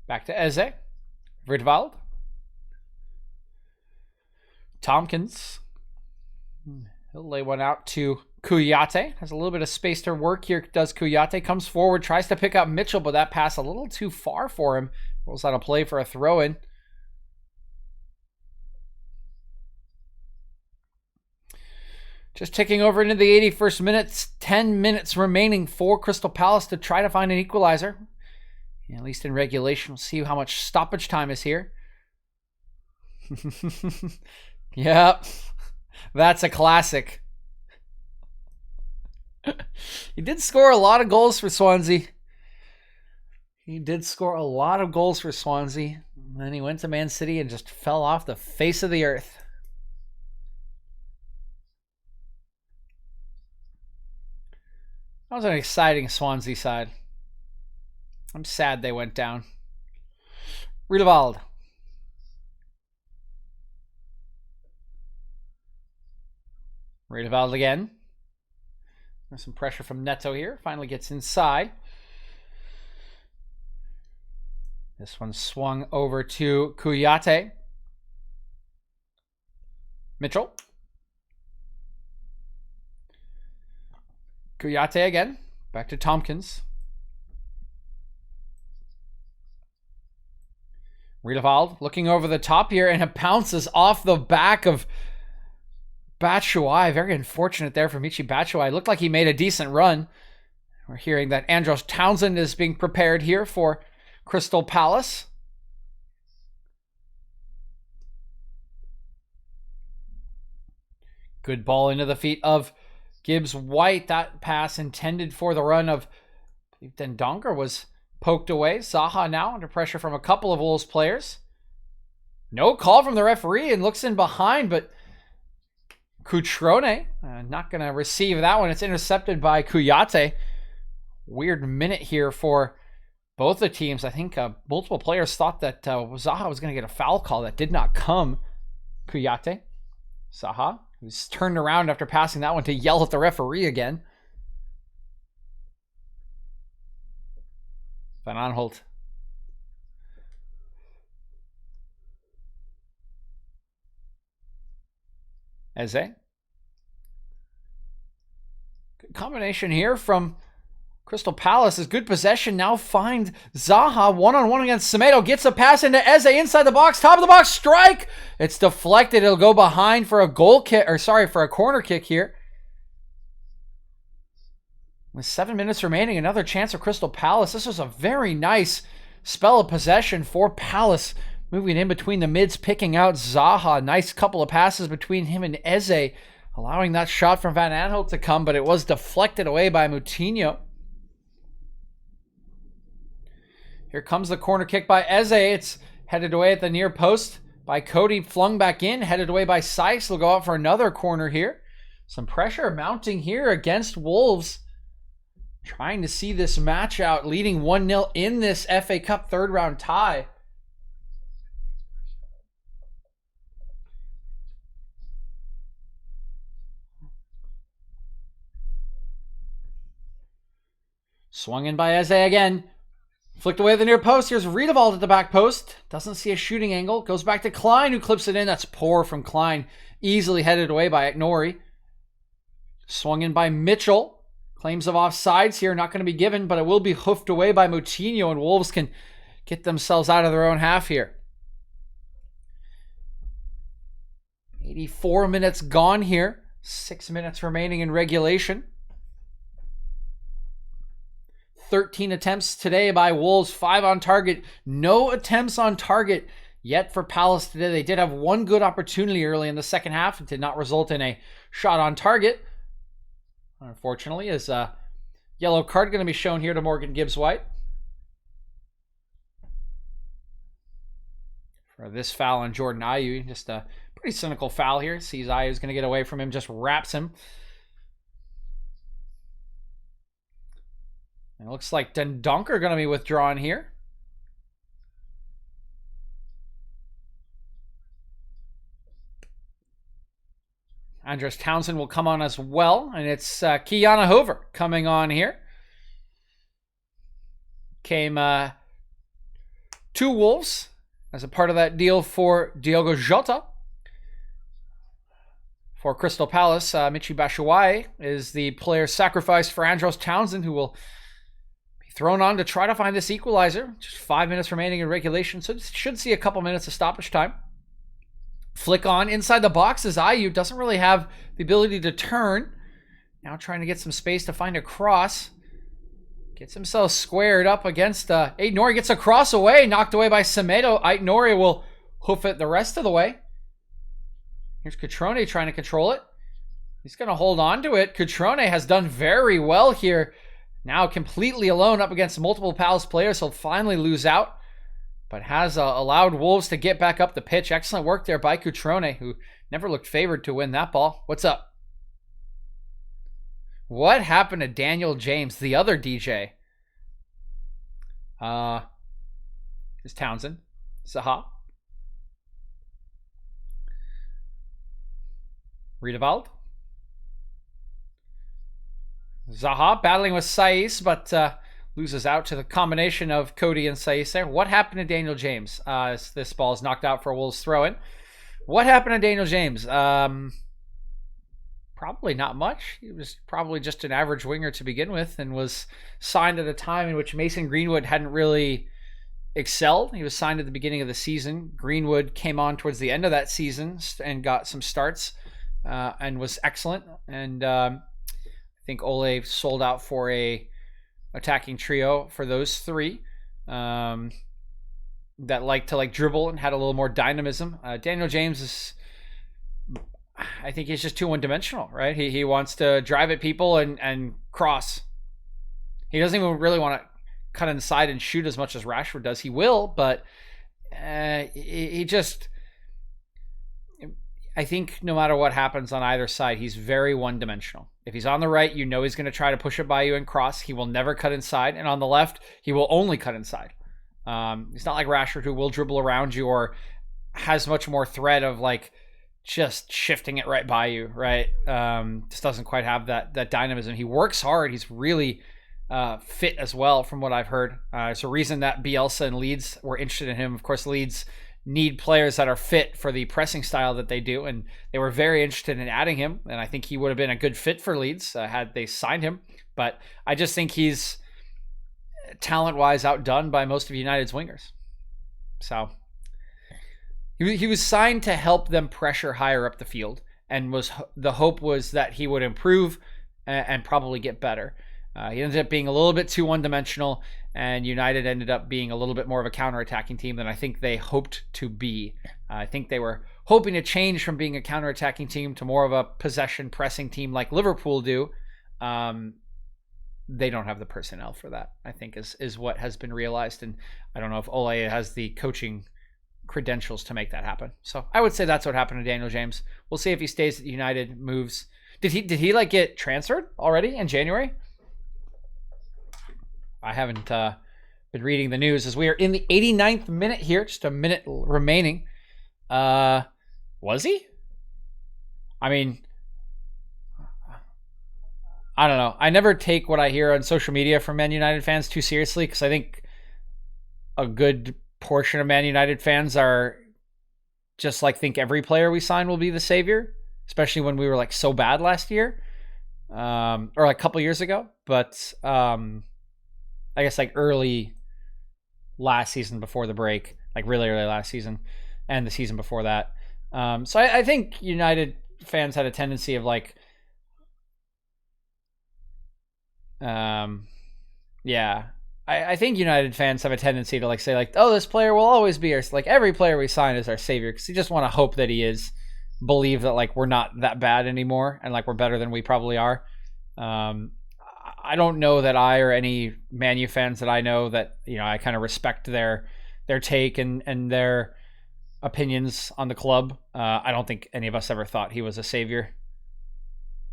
Speaker 1: Back to Eze. Ridwald. Tompkins. He'll lay one out to Kouyaté. Has a little bit of space to work here, does Kouyaté. Comes forward, tries to pick up Mitchell, but that pass a little too far for him. Rolls out a play for a throw-in. Just ticking over into the 81st minutes. 10 minutes remaining for Crystal Palace to try to find an equalizer. At least in regulation. We'll see how much stoppage time is here. Yep. That's a classic. He did score a lot of goals for Swansea. And then he went to Man City and just fell off the face of the earth. That was an exciting Swansea side. I'm sad they went down. Ridwald. Ridwald again. There's some pressure from Neto here. Finally gets inside. This one swung over to Kouyaté. Mitchell. Kouyaté again. Back to Tompkins. Ridwald looking over the top here, and it bounces off the back of Batshuayi. Very unfortunate there for Michy Batshuayi. Looked like he made a decent run. We're hearing that Andros Townsend is being prepared here for Crystal Palace. Good ball into the feet of Gibbs-White. That pass intended for the run of Dendoncker was poked away. Zaha now under pressure from a couple of Wolves players. No call from the referee and looks in behind, but Cutrone not going to receive that one. It's intercepted by Kuyate. Weird minute here for both the teams. I think multiple players thought that Zaha was going to get a foul call. That did not come. Kuyate. Zaha, who's turned around after passing that one to yell at the referee again. Van Aanholt. Eze. Good combination here from Crystal Palace. Is good possession. Now find Zaha one-on-one against Semedo. Gets a pass into Eze inside the box. Top of the box. Strike. It's deflected. It'll go behind for a goal kick. Or sorry, for a corner kick here. With 7 minutes remaining, another chance for Crystal Palace. This was a very nice spell of possession for Palace. Moving in between the mids, picking out Zaha. Nice couple of passes between him and Eze, allowing that shot from Van Aanholt to come, but it was deflected away by Moutinho. Here comes the corner kick by Eze. It's headed away at the near post by Cody, flung back in, headed away by Sykes. Will go out for another corner here. Some pressure mounting here against Wolves. Trying to see this match out, leading 1-0 in this FA Cup third round tie. Swung in by Eze again. Flicked away at the near post. Here's Riedewald at the back post. Doesn't see a shooting angle. Goes back to Klein, who clips it in. That's poor from Klein. Easily headed away by Nori. Swung in by Mitchell. Claims of offsides here, not going to be given, but it will be hoofed away by Moutinho, and Wolves can get themselves out of their own half here. 84 minutes gone here. 6 minutes remaining in regulation. 13 attempts today by Wolves, 5 on target. No attempts on target yet for Palace today. They did have one good opportunity early in the second half. It did not result in a shot on target. Unfortunately, is a yellow card going to be shown here to Morgan Gibbs-White for this foul on Jordan Ayew. Just a pretty cynical foul here. Sees Ayew's going to get away from him, just wraps him. And it looks like Dendoncker going to be withdrawn here. Andres Townsend will come on as well, and it's Kiana Hover coming on here. Came to Wolves as a part of that deal for Diogo Jota. For Crystal Palace, Michy Batshuayi is the player sacrificed for Andros Townsend, who will be thrown on to try to find this equalizer. Just 5 minutes remaining in regulation, so should see a couple minutes of stoppage time. Flick on inside the box as Ayew doesn't really have the ability to turn. Now trying to get some space to find a cross. Gets himself squared up against Aït-Nouri. Gets a cross away, knocked away by Semedo. Aït-Nouri will hoof it the rest of the way. Here's Cutrone trying to control it. He's going to hold on to it. Cutrone has done very well here. Now completely alone up against multiple Palace players. He'll finally lose out, but has allowed Wolves to get back up the pitch. Excellent work there by Cutrone, who never looked favored to win that ball. What's up? What happened to Daniel James, the other DeeJay? Is Townsend. Zaha. Riedewald. Zaha battling with Saiss, but loses out to the combination of Cody and Saiss there. What happened to Daniel James? As this ball is knocked out for a Wolves throw-in. What happened to Daniel James? Probably not much. He was probably just an average winger to begin with, and was signed at a time in which Mason Greenwood hadn't really excelled. He was signed at the beginning of the season. Greenwood came on towards the end of that season and got some starts and was excellent. And I think Ole sold out for a attacking trio for those three that liked to dribble and had a little more dynamism. Daniel James is, I think he's just too one-dimensional, right? He wants to drive at people and cross. He doesn't even really want to cut inside and shoot as much as Rashford does. He will, but he just I think no matter what happens on either side, he's very one-dimensional. If he's on the right, you know he's going to try to push it by you and cross. He will never cut inside. And on the left, he will only cut inside. He's not like Rashford, who will dribble around you or has much more threat of like just shifting it right by you, right? Just doesn't quite have that dynamism. He works hard. He's really fit as well, from what I've heard. It's a reason that Bielsa and Leeds were interested in him. Of course, Leeds need players that are fit for the pressing style that they do, and they were very interested in adding him, and I think he would have been a good fit for Leeds had they signed him. But I just think he's talent-wise outdone by most of United's wingers. So he was signed to help them pressure higher up the field, and the hope was that he would improve and probably get better. He ended up being a little bit too one-dimensional, and United ended up being a little bit more of a counter-attacking team than I think they hoped to be. I think they were hoping to change from being a counter-attacking team to more of a possession pressing team like Liverpool do. They don't have the personnel for that, I think, is what has been realized. And I don't know if Ole has the coaching credentials to make that happen. So I would say that's what happened to Daniel James. We'll see if he stays at United, moves. Did he like get transferred already in January? I haven't been reading the news, as we are in the 89th minute here, just a minute remaining. Was he? I mean, I don't know. I never take what I hear on social media from Man United fans too seriously, because I think a good portion of Man United fans are just like think every player we sign will be the savior, especially when we were like so bad last year, or like a couple years ago. But I guess like early last season before the break, like really early last season and the season before that. So I think United fans had a tendency of like, I think United fans have a tendency to like say like, oh, this player will always be our, like every player we sign is our savior, because you just want to hope that he is, believe that like we're not that bad anymore and like we're better than we probably are. I don't know that I or any Man U fans that I know that, you know, I kind of respect their take and their opinions on the club. I don't think any of us ever thought he was a savior.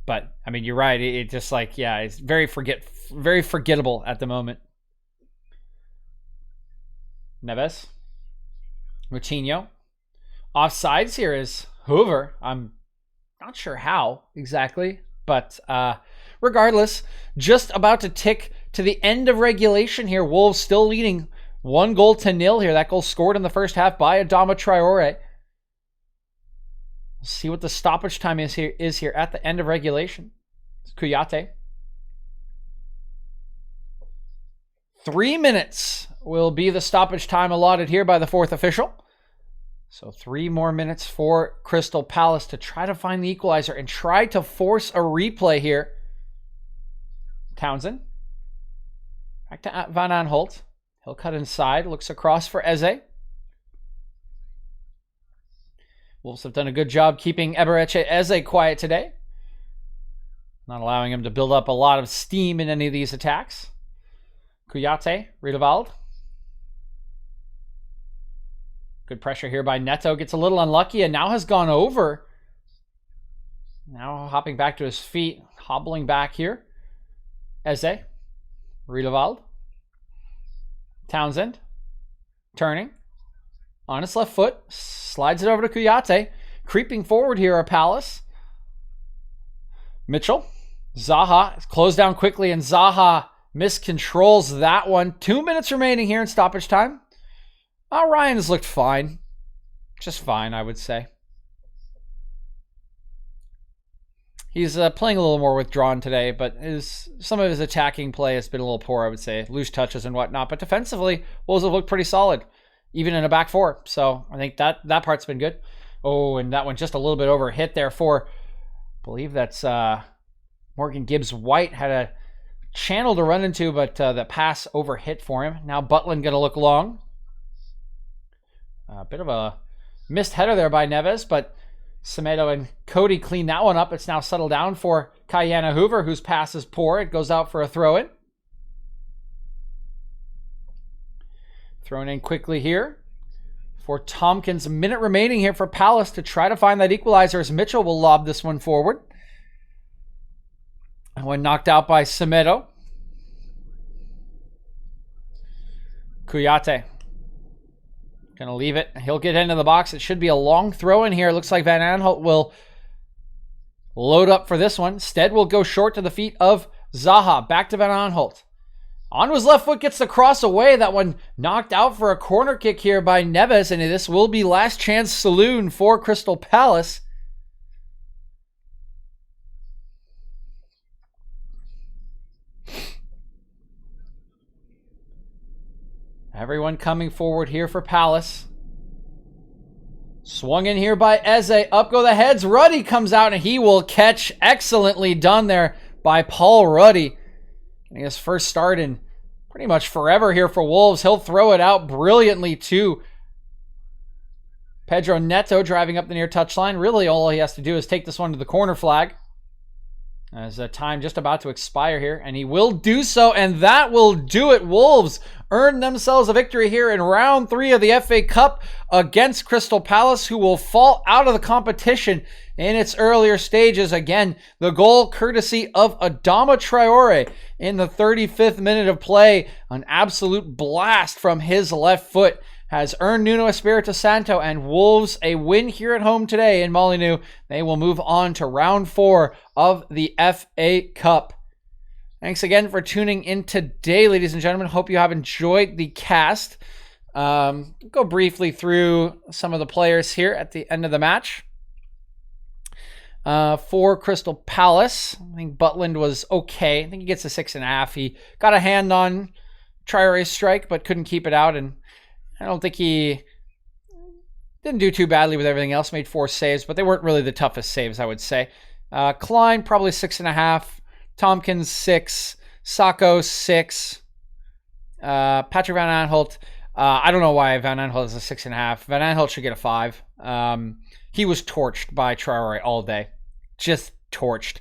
Speaker 1: But I mean, you're right. It just like, yeah, it's very forgettable at the moment. Neves, Moutinho. Offsides here is Hoover. I'm not sure how exactly, but regardless, just about to tick to the end of regulation here. Wolves still leading 1-0 here. That goal scored in the first half by Adama Traore. Let's see what the stoppage time is here at the end of regulation. It's Kouyaté. 3 minutes will be the stoppage time allotted here by the fourth official. So 3 more minutes for Crystal Palace to try to find the equalizer and try to force a replay here. Townsend. Back to Van Aanholt. He'll cut inside. Looks across for Eze. Wolves have done a good job keeping Eberechi Eze quiet today. Not allowing him to build up a lot of steam in any of these attacks. Kouyaté, Riedewald. Good pressure here by Neto. Gets a little unlucky and now has gone over. Now hopping back to his feet. Hobbling back here. Eze. Riedewald. Townsend. Turning. On his left foot. Slides it over to Kouyaté. Creeping forward here are Palace. Mitchell. Zaha. Closed down quickly and Zaha miscontrols that one. 2 minutes remaining here in stoppage time. Ryan has looked fine. Just fine, I would say. He's playing a little more withdrawn today, but some of his attacking play has been a little poor, I would say. Loose touches and whatnot. But defensively, Wolves have looked pretty solid, even in a back four. So I think that part's been good. Oh, and that one just a little bit over hit there for, I believe that's Morgan Gibbs-White had a channel to run into, but the pass over hit for him. Now Butland going to look long. A bit of a missed header there by Neves, but Semedo and Cody clean that one up. It's now settled down for Kayana Hoover, whose pass is poor. It goes out for a throw-in. Thrown in quickly here for Tompkins. A minute remaining here for Palace to try to find that equalizer as Mitchell will lob this one forward. And when knocked out by Semedo. Kouyaté. Gonna leave it. He'll get into the box. It should be a long throw in here. Looks like Van Aanholt will load up for this one. Stead will go short to the feet of Zaha. Back to Van Aanholt. On his left foot, gets the cross away. That one knocked out for a corner kick here by Neves. And this will be last chance saloon for Crystal Palace. Everyone coming forward here for Palace. Swung in here by Eze. Up go the heads. Ruddy comes out and he will catch. Excellently done there by Paul Ruddy. Getting his first start in pretty much forever here for Wolves. He'll throw it out brilliantly to Pedro Neto, driving up the near touchline. Really all he has to do is take this one to the corner flag. As time just about to expire here, and he will do so, and that will do it. Wolves earn themselves a victory here in round 3 of the FA Cup against Crystal Palace, who will fall out of the competition in its earlier stages. Again, the goal courtesy of Adama Traore in the 35th minute of play. An absolute blast from his left foot has earned Nuno Espirito Santo and Wolves a win here at home today in Molineux. They will move on to round 4 of the FA Cup. Thanks again for tuning in today, ladies and gentlemen. Hope you have enjoyed the cast. Go briefly through some of the players here at the end of the match. For Crystal Palace, I think Butland was okay. I think he gets a 6.5. He got a hand on Traore's strike, but couldn't keep it out, and I don't think he didn't do too badly with everything else. Made 4 saves, but they weren't really the toughest saves, I would say. Klein, probably 6.5. Tompkins, 6. Sacco, 6. Patrick Van Aanholt. I don't know why Van Aanholt is a 6.5. Van Aanholt should get a 5. He was torched by Traore all day. Just torched.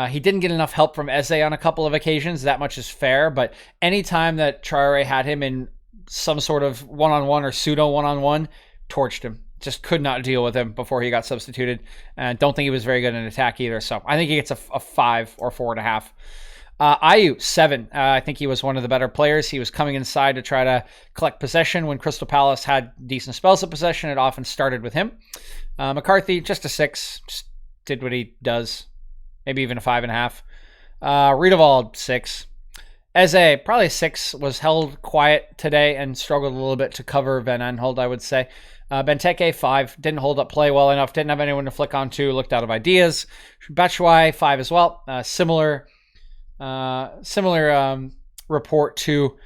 Speaker 1: He didn't get enough help from Eze on a couple of occasions. That much is fair. But anytime that Traore had him in some sort of one-on-one or pseudo one-on-one, torched him. Just could not deal with him before he got substituted. And don't think he was very good in attack either. So I think he gets a 5 or 4.5. Ayew, 7. I think he was one of the better players. He was coming inside to try to collect possession. When Crystal Palace had decent spells of possession, it often started with him. McCarthy, just a 6. Just did what he does. Maybe even a 5.5. Riedewald, 6. Eze, probably 6, was held quiet today and struggled a little bit to cover Van Aanholt, I would say. Benteke, 5. Didn't hold up play well enough. Didn't have anyone to flick on to. Looked out of ideas. Batshuayi, 5 as well. Similar report to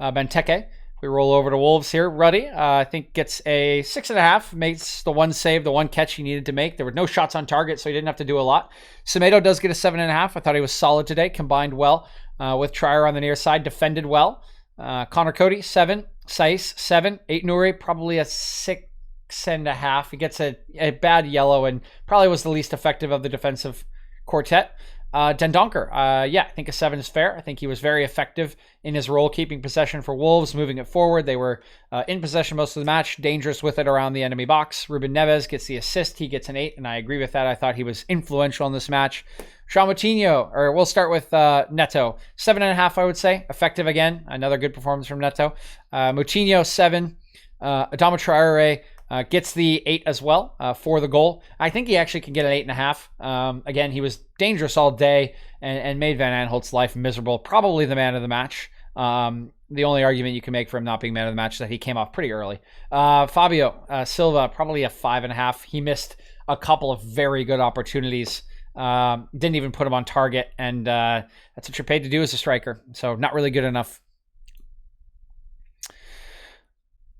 Speaker 1: Benteke. We roll over to Wolves here. Ruddy, I think, gets a 6.5. Makes the one save, the one catch he needed to make. There were no shots on target, so he didn't have to do a lot. Semedo does get a 7.5. I thought he was solid today. Combined well with Traore on the near side. Defended well. Connor Cody, 7. Saiss, 7. 8 Nouri, probably a 6.5. He gets a bad yellow and probably was the least effective of the defensive quartet. Dendoncker, I think a 7 is fair. I think he was very effective in his role, keeping possession for Wolves, moving it forward. They were in possession most of the match, dangerous with it around the enemy box. Ruben Neves gets the assist. He gets an 8, and I agree with that. I thought he was influential in this match. João Moutinho, or we'll start with Neto. 7.5, I would say. Effective again. Another good performance from Neto. Moutinho, 7. Adama Traore gets the 8 as well for the goal. I think he actually can get an 8.5. Again, he was dangerous all day and made Van Aanholt's life miserable. Probably the man of the match. The only argument you can make for him not being man of the match is that he came off pretty early. Fabio Silva, probably a 5.5. He missed a couple of very good opportunities. Didn't even put him on target, and that's what you're paid to do as a striker. So not really good enough.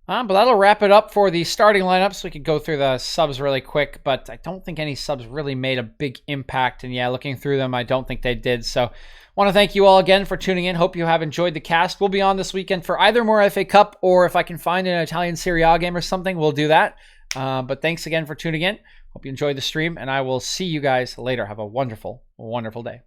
Speaker 1: But that'll wrap it up for the starting lineups. We could go through the subs really quick, but I don't think any subs really made a big impact. And yeah, looking through them, I don't think they did. So I want to thank you all again for tuning in. Hope you have enjoyed the cast. We'll be on this weekend for either more FA Cup, or if I can find an Italian Serie A game or something, we'll do that. But thanks again for tuning in. Hope you enjoyed the stream, and I will see you guys later. Have a wonderful, wonderful day.